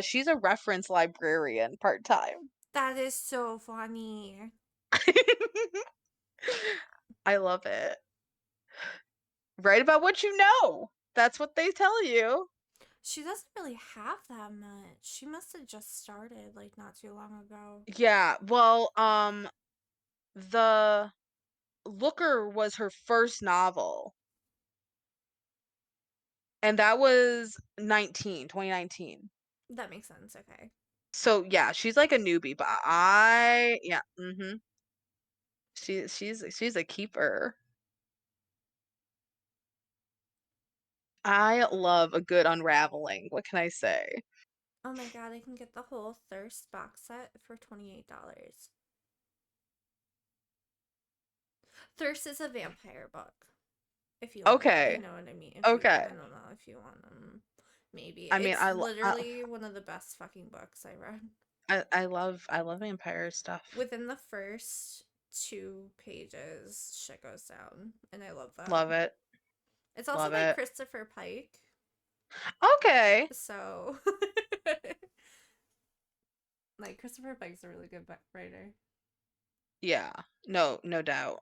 she's a reference librarian part-time.
That is so funny.
I love it. Write about what you know. That's what they tell you.
She doesn't really have that much. She must have just started like not too long ago.
Yeah, well, the Looker was her first novel, and that was 2019.
That makes sense. Okay.
So yeah, she's like a newbie, but I yeah, she's a keeper. I love a good unraveling. What can I say?
Oh my god, I can get the whole Thirst box set for $28. Thirst is a vampire book. If you want, you
Okay,
know what I mean. If you,
okay.
I don't know if you want them. Maybe
I mean,
it's literally one of the best fucking books I read.
I love vampire stuff.
Within the first 2 pages, shit goes down, and I love that.
Love it,
It's also
love
by
it.
Christopher Pike,
Okay,
so like Christopher Pike's a really good writer.
yeah, no doubt.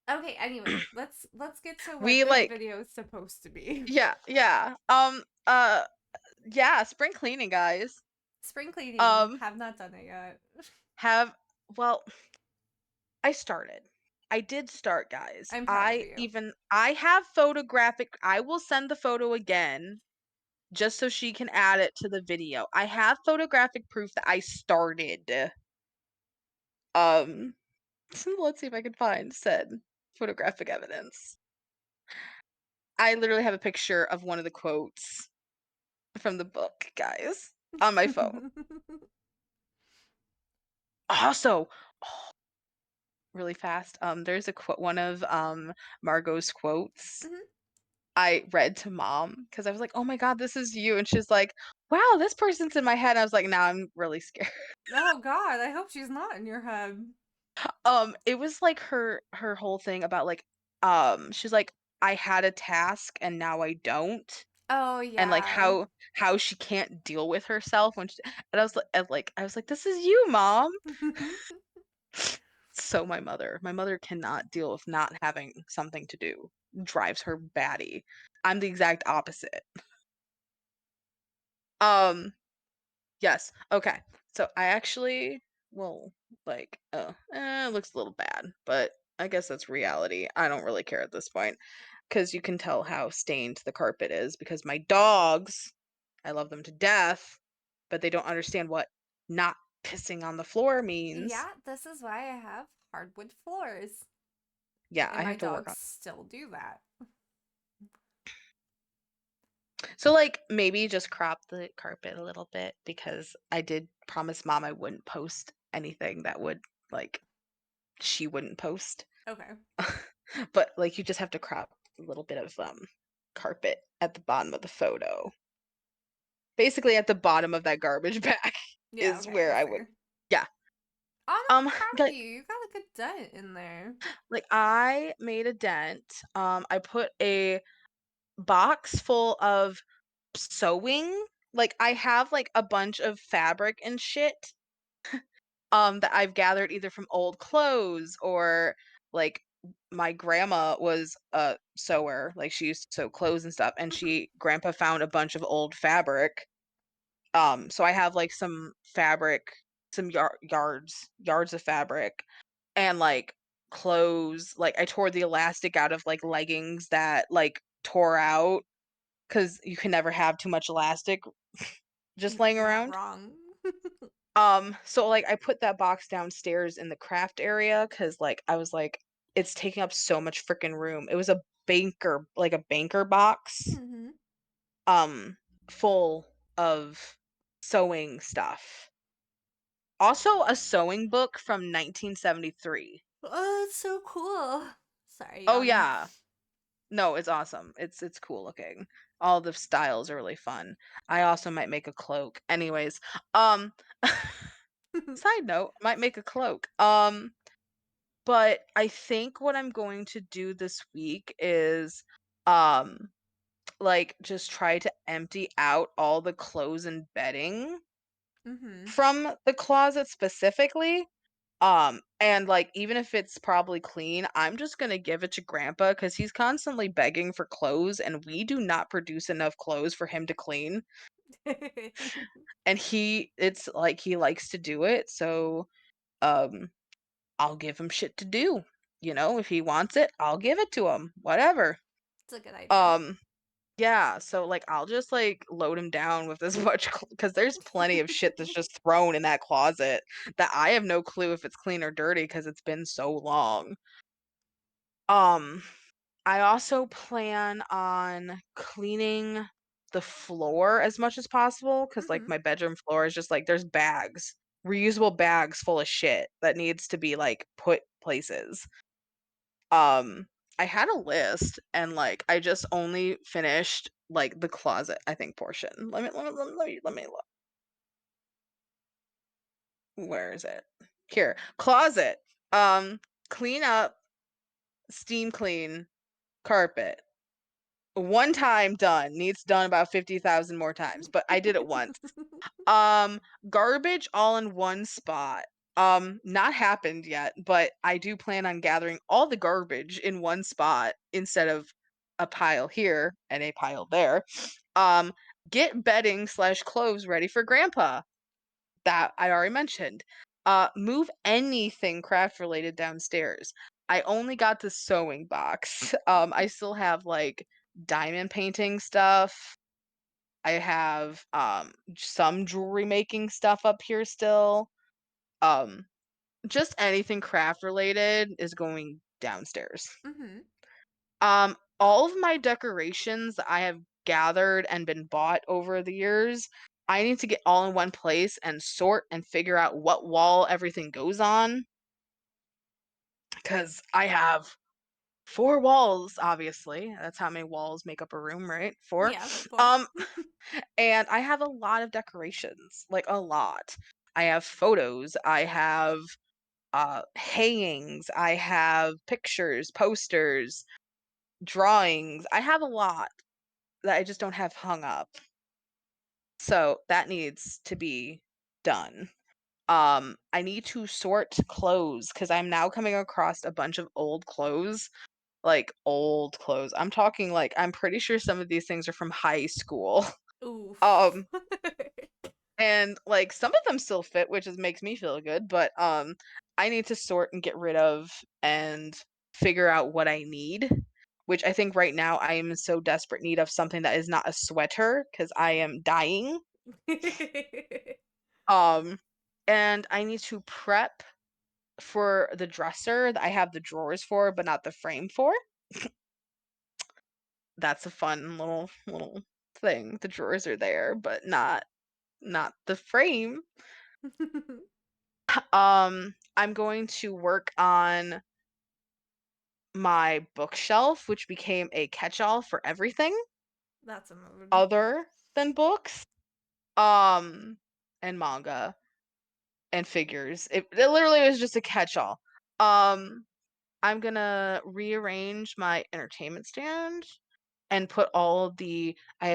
Okay, anyway, let's get to what
We
this
like
video is supposed to be.
yeah. Yeah, spring cleaning, guys.
Spring cleaning,
Um,
have not done it yet.
have well, I started. I did start, guys.
I'm proud of you.
I have photographic I will send the photo again just so she can add it to the video. I have photographic proof that I started. Um, so let's see if I can find said photographic evidence. I literally have a picture of one of the quotes from the book, guys, on my phone. Also, really fast, there's a quote one of, Margot's quotes
Hmm.
I read to mom because I was like, "Oh my god, this is you," and she's like, "Wow, this person's in my head." I was like, "Now I'm really scared."
Oh God, I hope she's not in your head.
It was like her whole thing about, like, she's like, "I had a task and now I don't,"
Oh
and, like,
yeah.
how she can't deal with herself when she and I was like, "This is you, mom." So my mother cannot deal with not having something to do. Drives her batty. I'm the exact opposite. Um, yes. Okay. So I actually well, like, it looks a little bad, but I guess that's reality. I don't really care at this point because you can tell how stained the carpet is because my dogs, I love them to death, but they don't understand what not pissing on the floor means.
Yeah, this is why I have hardwood floors.
Yeah,
And
I
my
have to work
dogs
on.
still do that.
So, like, maybe just crop the carpet a little bit because I did promise mom I wouldn't post anything that would, like, she wouldn't post.
Okay.
But, like, you just have to crop a little bit of, carpet at the bottom of the photo. Basically, at the bottom of that garbage bag
Yeah,
is
okay,
where
that's
I would
fair.
yeah.
Oh, I'm proud of
Like
you. You got a good dent in there.
I made a dent. I put a box full of sewing. Like, I have, like, a bunch of fabric and shit that I've gathered either from old clothes or like my grandma was a sewer, like she used to sew clothes and stuff, and grandpa found a bunch of old fabric. So I have like some fabric, some yards of fabric, and like clothes. Like I tore the elastic out of like leggings that like tore out because you can never have too much elastic just laying
You're not
around.
wrong.
So, like, I put that box downstairs in the craft area because, like, I was like, "It's taking up so much freaking room." It was a banker box,
Hmm.
um, full of sewing stuff. Also, a sewing book from 1973.
Oh, it's so cool. Sorry,
Oh,
yawning.
yeah. No, it's awesome. It's cool looking. All the styles are really fun. I also might make a cloak. Anyways, um, side note, might make a cloak. But I think what I'm going to do this week is, um, like, just try to empty out all the clothes and bedding
Hmm.
from the closet specifically. And, like, even if it's probably clean, I'm just gonna give it to grandpa because he's constantly begging for clothes, and we do not produce enough clothes for him to clean. And it's like he likes to do it, so, um I'll give him shit to do. You know, if he wants it, I'll give it to him. Whatever.
It's a good idea.
Um, yeah, so like I'll just like load him down with as much because there's plenty of shit that's just thrown in that closet that I have no clue if it's clean or dirty because it's been so long. Um, I also plan on cleaning the floor as much as possible because like
Hmm.
my bedroom floor is just like there's bags, reusable bags full of shit that needs to be like put places. Um, I had a list and, like, I just only finished, like, the closet, I think, portion. Let me look. Where is it? Here, closet. Um, clean up, steam clean, carpet. One time done, needs done about 50,000 more times, but I did it once. Um, Garbage all in one spot. Not happened yet, but I do plan on gathering all the garbage in one spot instead of a pile here and a pile there. Um, get bedding slash clothes ready for grandpa. That I already mentioned. Move anything craft related downstairs. I only got the sewing box. I still have like diamond painting stuff. I have some jewelry making stuff up here still. Um just anything craft related is going downstairs.
Hmm.
All of my decorations I have gathered and been bought over the years. I need to get all in one place and sort and figure out what wall everything goes on because I have 4 walls, obviously. That's how many walls make up a room, right? 4.
Yeah, four.
Um, and I have a lot of decorations, like, a lot. I have photos, I have, hangings, I have pictures, posters, drawings. I have a lot that I just don't have hung up. So, that needs to be done. I need to sort clothes because 'cause I'm now coming across a bunch of old clothes, like, old clothes. I'm talking, like, I'm pretty sure some of these things are from high school.
Oof.
Um, and, like, some of them still fit, which is makes me feel good, but, I need to sort and get rid of and figure out what I need, which I think right now I am in so desperate need of something that is not a sweater because I am dying. Um, and I need to prep for the dresser that I have the drawers for, but not the frame for. That's a fun little thing. The drawers are there, but not the frame. I'm going to work on my bookshelf, which became a catch-all for everything
That's a mood.
other than books, um, and manga and figures. It literally was just a catch-all. Um, I'm gonna rearrange my entertainment stand and put all of the I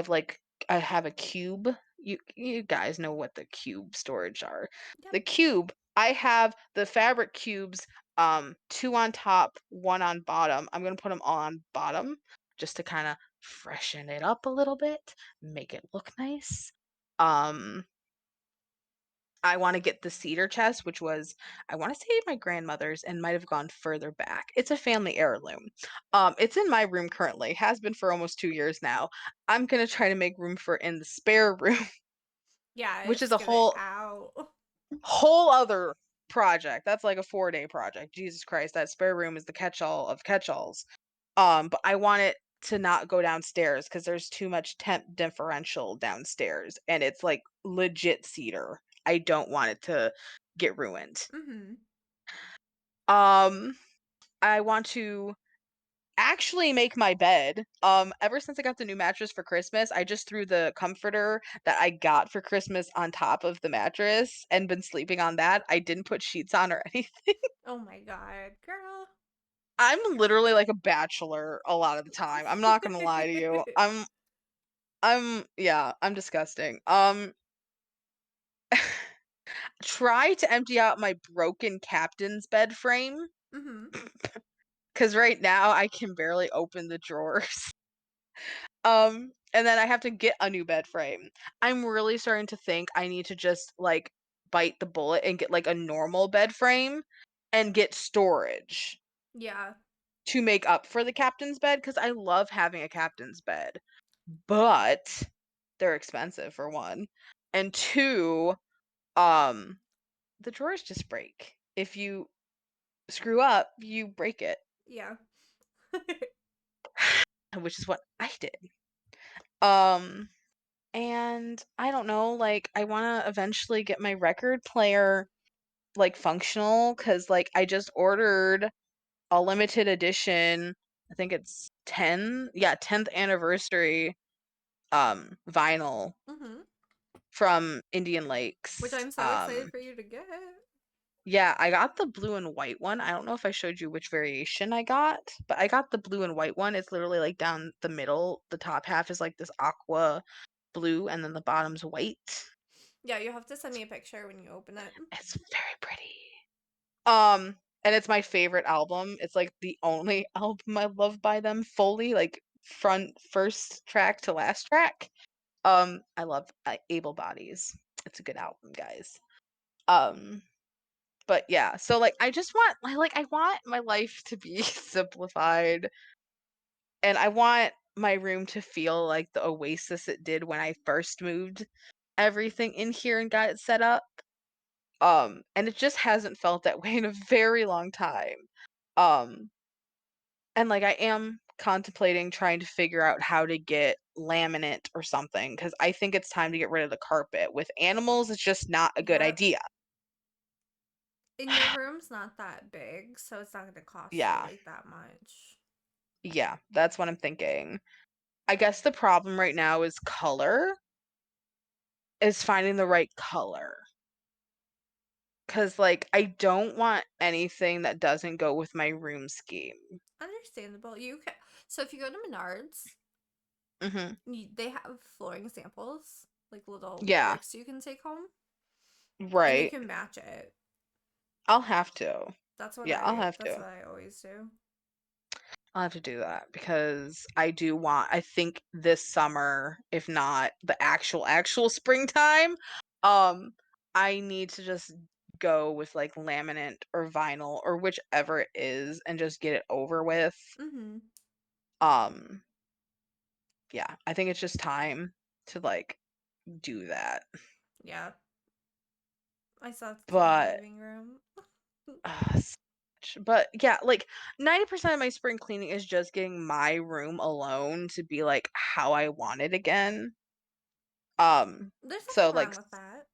have a cube. You guys know what the cube storage are.
Yep.
The cube, I have the fabric cubes, 2 on top, 1 on bottom. I'm gonna put them all on bottom just to kinda freshen it up a little bit, make it look nice. Um, I wanna get the cedar chest, which was I wanna say my grandmother's and might have gone further back. It's a family heirloom. It's in my room currently, has been for almost 2 years now. I'm gonna try to make room for it in the spare room,
Yeah,
which is
just
a
get it
whole
out.
whole other project. That's like a 4-day project. Jesus Christ, that spare room is the catch-all of catch-alls. But I want it to not go downstairs because there's too much temp differential downstairs, and it's, like, legit cedar. I don't want it to get ruined.
Mhm.
Um, I want to actually make my bed. Ever since I got the new mattress for Christmas, I just threw the comforter that I got for Christmas on top of the mattress and been sleeping on that. I didn't put sheets on or anything.
Oh my god, girl.
I'm literally like a bachelor a lot of the time. I'm not gonna lie to you. I'm yeah, I'm disgusting. Try to empty out my broken captain's bed frame
Mhm.
because right now I can barely open the drawers. And then I have to get a new bed frame. I'm really starting to think I need to just, like, bite the bullet and get, like, a normal bed frame and get storage
Yeah.
to make up for the captain's bed because I love having a captain's bed, but they're expensive for 1, and 2, um, the drawers just break. If you screw up, you break it,
Yeah.
which is what I did. Um And I don't know, like, I wanna eventually get my record player, like, functional because like, I just ordered a limited edition, I think it's 10th anniversary, vinyl
Mhm.
from Indian
Which
Lakes.
I'm so excited for you to get.
Yeah, I got the blue and white one. I don't know if I showed you which variation I got, but I got the blue and white one. It's literally, like, down the middle. The top half is, like, this aqua blue, and then the bottom's white.
Yeah, you have to send me a picture when you open it.
It's very pretty. And it's my favorite album. It's, like, the only album I love by them fully, like, front first track to last track. I love, Able Bodies. It's a good album, guys. Um, but yeah, so, like, I want my life to be simplified, and I want my room to feel like the oasis it did when I first moved everything in here and got it set up. And it just hasn't felt that way in a very long time. Um, and like I am contemplating trying to figure out how to get laminate or something because I think it's time to get rid of the carpet. With animals, it's just not a good
Yep.
idea.
And your room's not that big, so it's not going to cost you
Yeah,
like that much.
yeah, that's what I'm thinking. I guess the problem right now is color, is finding the right color. Cause like I don't want anything that doesn't go with my room scheme.
Understandable. You can So if you go to Menards,
Mhm.
they have flooring samples, like little
Yeah,
bricks you can take home, and you
right.
can match it.
I'll have to.
That's what
Yeah, I'll
I
have
that's
to.
what I always do.
I'll have to do that because I think this summer, if not the actual springtime, um, I need to just go with like laminate or vinyl or whichever it is and just get it over with.
Mhm.
Um, yeah, I think it's just time to like do that.
Yeah. I still have to do my
But
living room.
but yeah, like 90% of my spring cleaning is just getting my room alone to be like how I want it again.
There's
So
nothing wrong with that.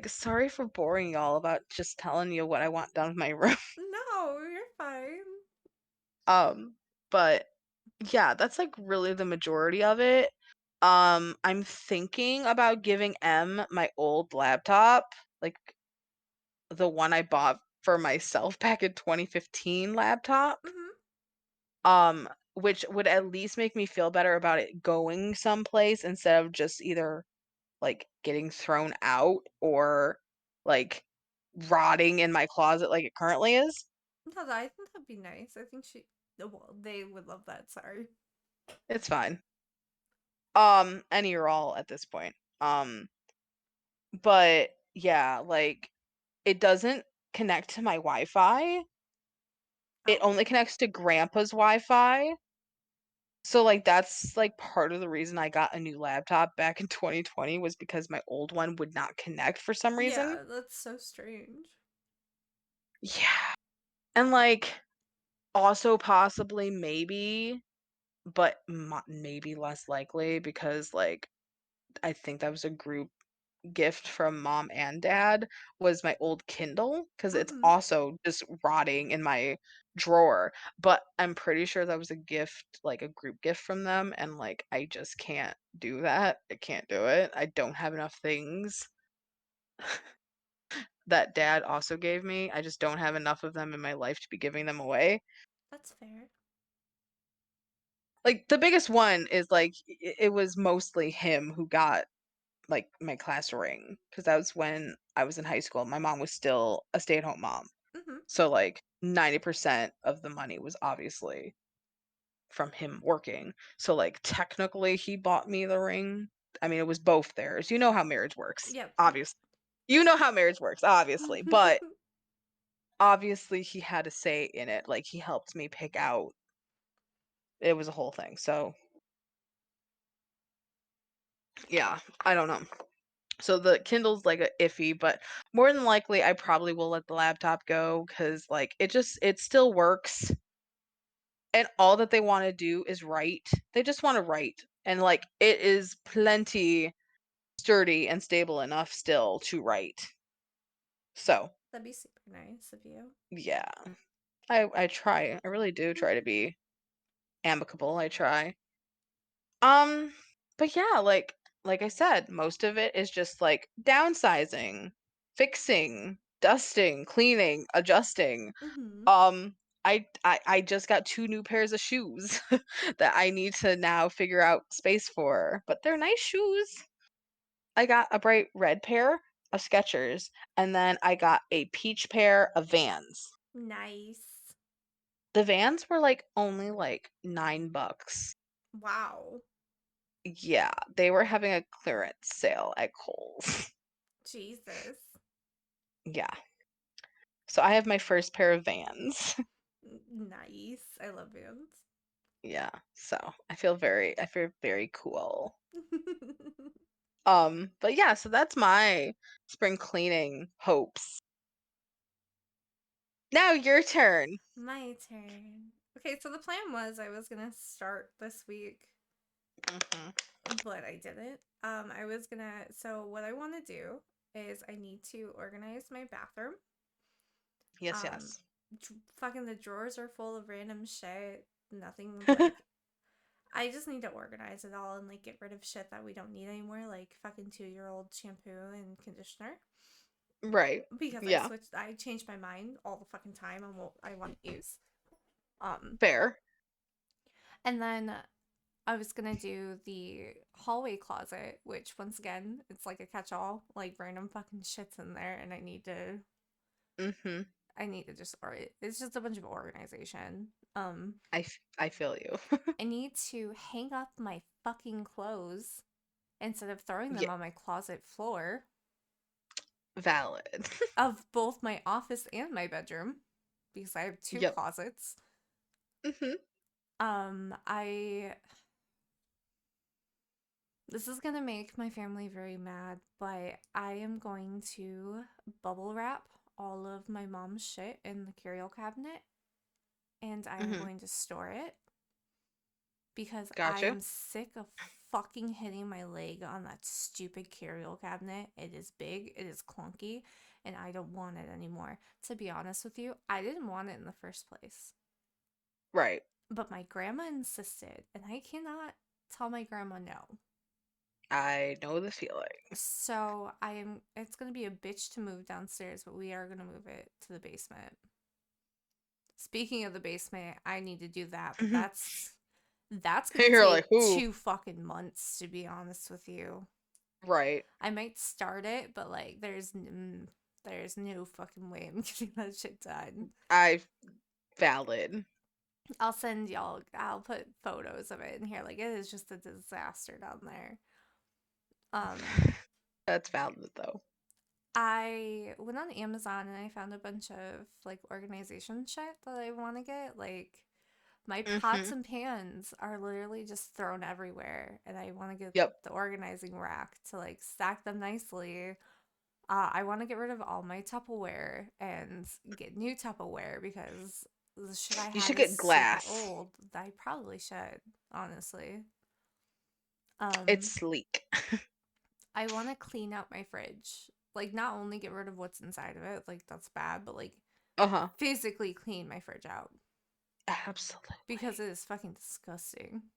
sorry for boring y'all about just telling you what I want done with my room.
No, you're fine.
Um, but yeah, that's like really the majority of it. I'm thinking about giving M my old laptop, like the one I bought for myself back in 2015 laptop.
Mhm.
Which would at least make me feel better about it going someplace instead of just either like getting thrown out or like rotting in my closet like it currently is.
No, I think that'd be nice. I think well, they would love that. Sorry.
It's fine. Any or all at this point. Um, but yeah, like it doesn't connect to my Wi-Fi. It
Oh.
only connects to grandpa's Wi-Fi. So like that's like part of the reason I got a new laptop back in 2020 was because my old one would not connect for some reason.
Yeah, that's so strange.
Yeah. And like also possibly maybe, but maybe less likely because like I think that was a group gift from mom and dad was my old Kindle because it's
Mhm.
also just rotting in my drawer. But I'm pretty sure that was a gift, like a group gift from them, and like I just can't do that. I can't do it. I don't have enough things that dad also gave me. I just don't have enough of them in my life to be giving them away.
That's fair.
Like the biggest one is like it was mostly him who got like my class ring because that was when I was in high school. My mom was still a stay-at-home mom.
Mhm.
So like 90% of the money was obviously from him working. So like technically he bought me the ring. I mean, it was both theirs. You know how marriage works.
Yep.
Obviously. You know how marriage works, obviously. But obviously he had a say in it. Like he helped me pick out. It was a whole thing. So, yeah, I don't know. So the Kindle's like a iffy, but more than likely I probably will let the laptop go cuz like it still works and all that they want to do is write. They just want to write. And like it is plenty sturdy and stable enough still to write. So,
That'd be super nice of you.
yeah. I try. I really do try to be amicable. I try. Um, but yeah, like I said, most of it is just like downsizing, fixing, dusting, cleaning, adjusting.
Mhm.
Um, I just got 2 new pairs of shoes that I need to now figure out space for, but they're nice shoes. I got a bright red pair of Skechers, and then I got a peach pair of Vans.
Nice.
The Vans were like only like $9.
Wow.
Yeah, they were having a clearance sale at Kohl's.
Jesus.
Yeah. So I have my first pair of Vans.
Nice. I love Vans.
Yeah. So I feel very cool. But yeah, so that's my spring cleaning hopes. Now your turn.
My turn. Okay, so the plan was I was gonna start this week
Mhm.
but I didn't. I was gonna. So what I want to do is I need to organize my bathroom.
Yes,
Um,
yes.
fucking the drawers are full of random shit. Nothing like. I just need to organize it all and like get rid of shit that we don't need anymore, like fucking 2-year-old shampoo and conditioner.
Right.
Because
Yeah.
I changed my mind all the fucking time on what I want to use. Um,
Fair.
and then I was gonna do the hallway closet, which once again, it's like a catch-all, like random fucking shits in there, and
Mhm.
I need to just, or it's just a bunch of organization. Um,
I feel you.
I need to hang up my fucking clothes instead of throwing them
Yeah.
on my closet floor
Valid.
of both my office and my bedroom because I have two
Yep.
closets.
Mhm.
I This is gonna make my family very mad, but I am going to bubble wrap all of my mom's shit in the curio cabinet and I am
Mhm.
going to store it because I
Gotcha.
am sick of fucking hitting my leg on that stupid curio cabinet. It is big, it is clunky, and I don't want it anymore. To be honest with you, I didn't want it in the first place.
Right.
But my grandma insisted, and I cannot tell my grandma no.
I know the feeling.
So it's gonna be a bitch to move downstairs, but we are gonna move it to the basement. Speaking of the basement, I need to do that, but
Mhm.
that's gonna
You're like,
take
"Ooh."
2 fucking months, to be honest with you.
Right.
I might start it, but like there's no fucking way I'm getting that shit done.
I valid.
I'll put photos of it in here. Like it is just a disaster down there. Um
That's valid though.
I went on Amazon and I found a bunch of like organization shit that I want to get. Like my pots
Mhm.
and pans are literally just thrown everywhere, and I want to get
Yep.
the organizing rack to like stack them nicely. I want to get rid of all my Tupperware and get new Tupperware because the shit I
You
have
should
is
get
super
glass.
old. I probably should, honestly.
It's
Um,
sleek.
I want to clean out my fridge. Like, not only get rid of what's inside of it, like, that's bad, but like,
Uh-huh.
physically clean my fridge out because
Absolutely.
it is fucking disgusting.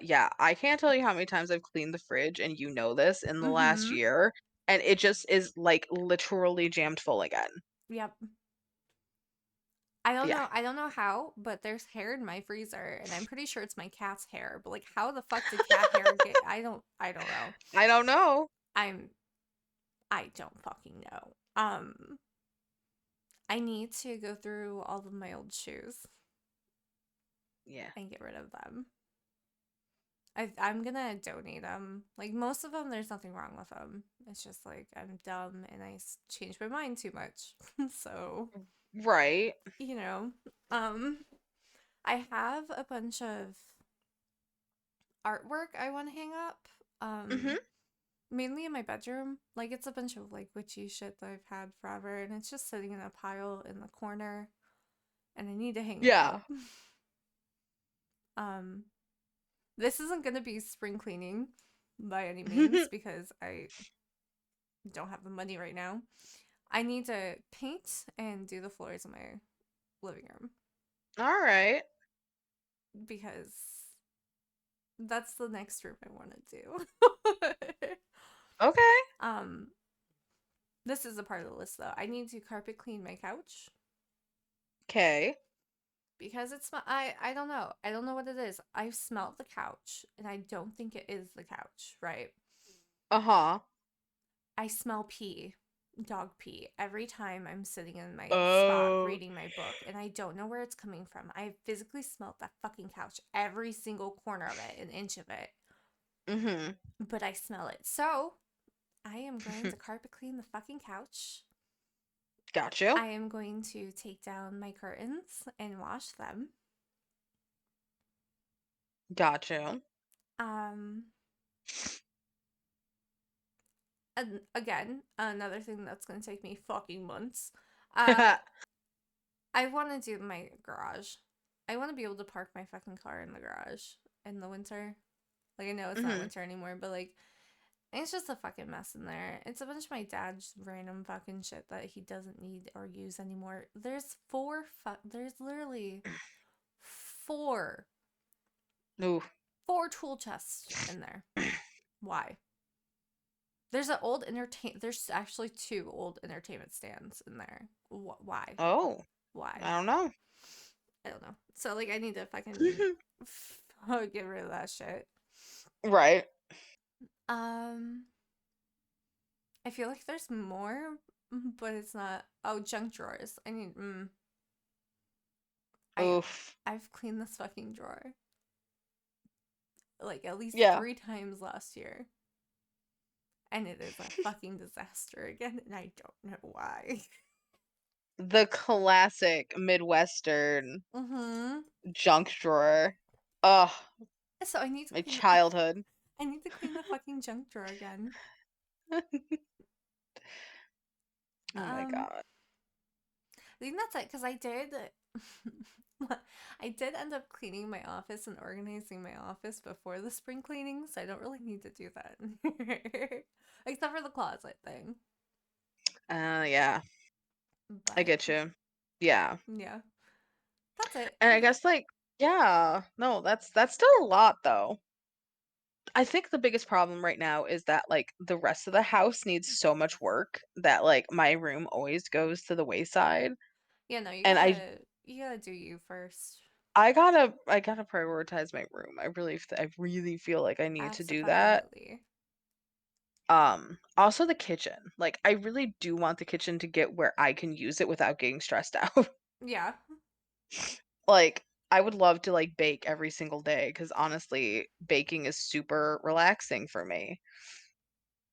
Yeah, I can't tell you how many times I've cleaned the fridge, and you know this, in the last
Mm-hmm.
year, and it just is like literally jammed full again.
Yep.
Yeah.
I don't know how, but there's hair in my freezer, and I'm pretty sure it's my cat's hair. But like, how the fuck did cat hair get? I don't know.
I don't know.
I'm, I don't fucking know. I need to go through all of my old shoes
Yeah.
and get rid of them. I'm gonna donate them. Like most of them, there's nothing wrong with them. It's just like I'm dumb and changed my mind too much. So
Right.
you know, um, I have a bunch of artwork I want to hang up.
Mhm.
Mainly in my bedroom. Like it's a bunch of like witchy shit that I've had forever, and it's just sitting in a pile in the corner, and I need to hang it up.
Yeah.
Um, this isn't gonna be spring cleaning by any means because I don't have the money right now. I need to paint and do the floors in my living room
All right.
because that's the next room I want to do.
Okay.
um, this is a part of the list though. I need to carpet clean my couch
Okay.
because I don't know. I don't know what it is. I've smelled the couch and I don't think it is the couch, right?
Uh-huh.
I smell pee, dog pee, every time I'm sitting in my spot
Oh.
reading my book, and I don't know where it's coming from. I physically smelled that fucking couch, every single corner of it, an inch of it,
Mhm.
but I smell it. So I am going to carpet clean the fucking couch.
Got you.
I am going to take down my curtains and wash them.
Got you.
Um, and again, another thing that's going to take me fucking months. Uh, I want to do my garage. I want to be able to park my fucking car in the garage in the winter. Like I know it's not
Mhm.
winter anymore, but like it's just a fucking mess in there. It's a bunch of my dad's random fucking shit that he doesn't need or use anymore. There's literally four
Ooh.
four tool chests in there. Why? There's actually two old entertainment stands in there. Why?
Oh,
Why?
I don't know.
I don't know. So like I need to fucking get rid of that shit.
Right.
Um I feel like there's more, but it's not. Oh, junk drawers. I
Oof.
I've cleaned this fucking drawer like at least
Yeah.
3 times last year. And it is a fucking disaster again, and I don't know why.
The classic Midwestern
Mm-hmm.
junk drawer. Ugh,
So I need to
my
clean
childhood.
I need to clean the fucking junk drawer again.
Oh my
Um,
God.
I think that's it because I did. I did end up cleaning my office and organizing my office before the spring cleaning, so I don't really need to do that. Except for the closet thing.
Yeah, I
But
get you. Yeah.
yeah, that's it.
And I guess like, yeah, no, that's still a lot though. I think the biggest problem right now is that like the rest of the house needs so much work that like my room always goes to the wayside.
Yeah, no, you
And
gotta you gotta do you first.
I gotta prioritize my room. I really feel like I need to do that.
Absolutely.
Also the kitchen. Like I really do want the kitchen to get where I can use it without getting stressed out.
Yeah.
Like I would love to like bake every single day cuz honestly, baking is super relaxing for me.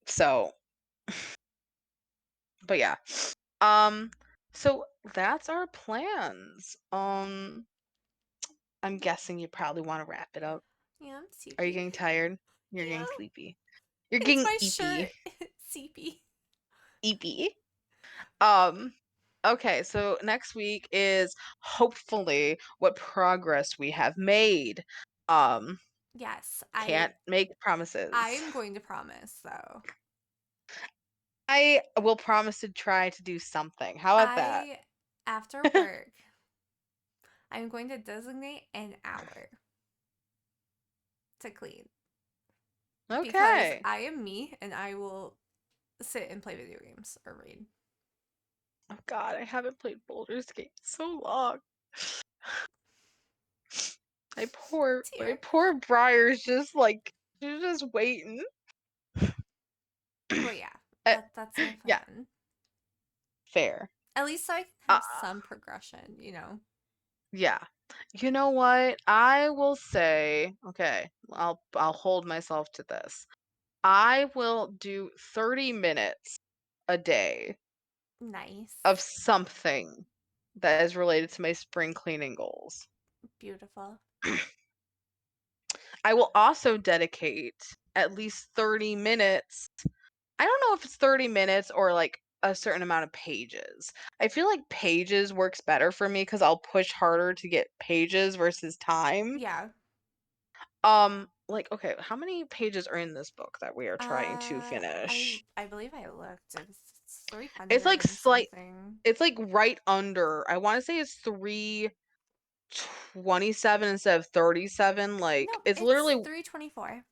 So, but yeah. Um so that's our plans. I'm guessing you probably want to wrap it up.
Yeah, I'm
Are you
sleepy.
getting tired? You're getting
Yeah.
sleepy. You're
It's
getting
my
eepy.
shirt. It's
Eepy. Um, okay, so next week is hopefully what progress we have made. Um,
Yes,
can't make
I
promises.
am going to promise though.
I will promise to try to do something. How about that?
I After work, I'm going to designate an hour to clean because
Okay.
I am me and I will sit and play video games or read.
Oh God, I haven't played Baldur's Gate in so long. My
Dear.
poor Briar's just like she's just waiting.
But yeah,
Uh,
that's my
yeah,
plan.
fair.
At least so I can
Uh,
have some progression, you know.
yeah. You know what? I will say, okay, I'll hold myself to this. I will do 30 minutes a day of
Nice.
something that is related to my spring cleaning goals.
Beautiful.
I will also dedicate at least 30 minutes. I don't know if it's 30 minutes or like a certain amount of pages. I feel like pages works better for me because I'll push harder to get pages versus time.
Yeah.
Like, okay, how many pages are in this book that we are trying to finish?
I believe I looked. It's
It's
300
like
and
slight
something.
it's like right under. I want to say it's 327 instead of 37. Like
Nope,
it's
it's
literally
324.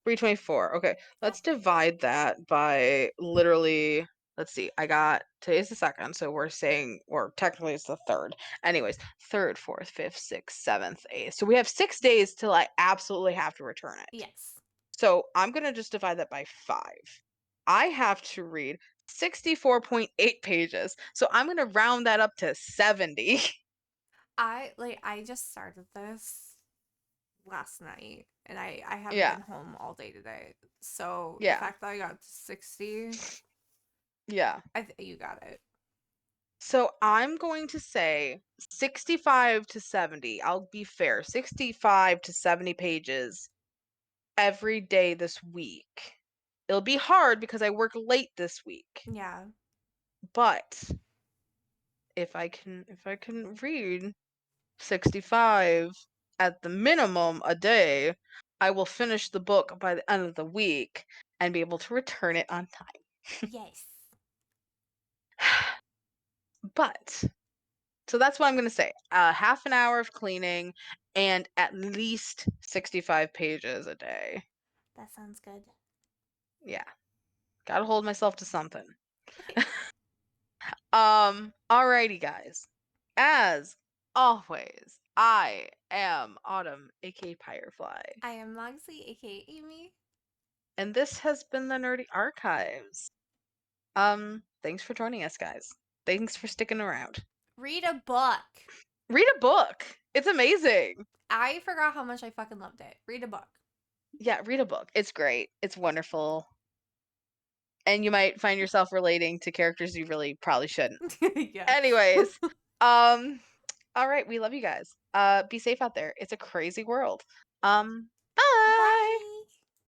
324. Okay.
Yep.
Let's divide that by literally, let's see. I got today's the second, so we're saying or technically it's the third. Anyways, third, fourth, fifth, sixth, seventh, eighth. So we have 6 days till I absolutely have to return it.
Yes.
So I'm gonna just divide that by 5. I have to read 64.8 pages. So I'm gonna round that up to 70.
I just started this last night and I haven't
Yeah.
been home all day today. So the
Yeah.
fact that I got to 60,
Yeah.
you got it.
So I'm going to say 65 to 70. I'll be fair. 65 to 70 pages every day this week. It'll be hard because I work late this week.
Yeah.
But if I can read 65 at the minimum a day, I will finish the book by the end of the week and be able to return it on time.
Yes.
But so that's what I'm gonna say. Half an hour of cleaning and at least 65 pages a day.
That sounds good.
Yeah, gotta hold myself to something.
Okay.
Alrighty, guys. As always, I am Autumn, aka Firefly,
I am Moxie, aka Amy.
and this has been the Nerdy Archives. Thanks for joining us, guys. Thanks for sticking around.
Read a book.
Read a book. It's amazing.
I forgot how much I fucking loved it. Read a book.
Yeah, read a book. It's great. It's wonderful. And you might find yourself relating to characters you really probably shouldn't.
Yeah.
Anyways, um all right, we love you guys. Be safe out there. It's a crazy world. Bye.
Bye.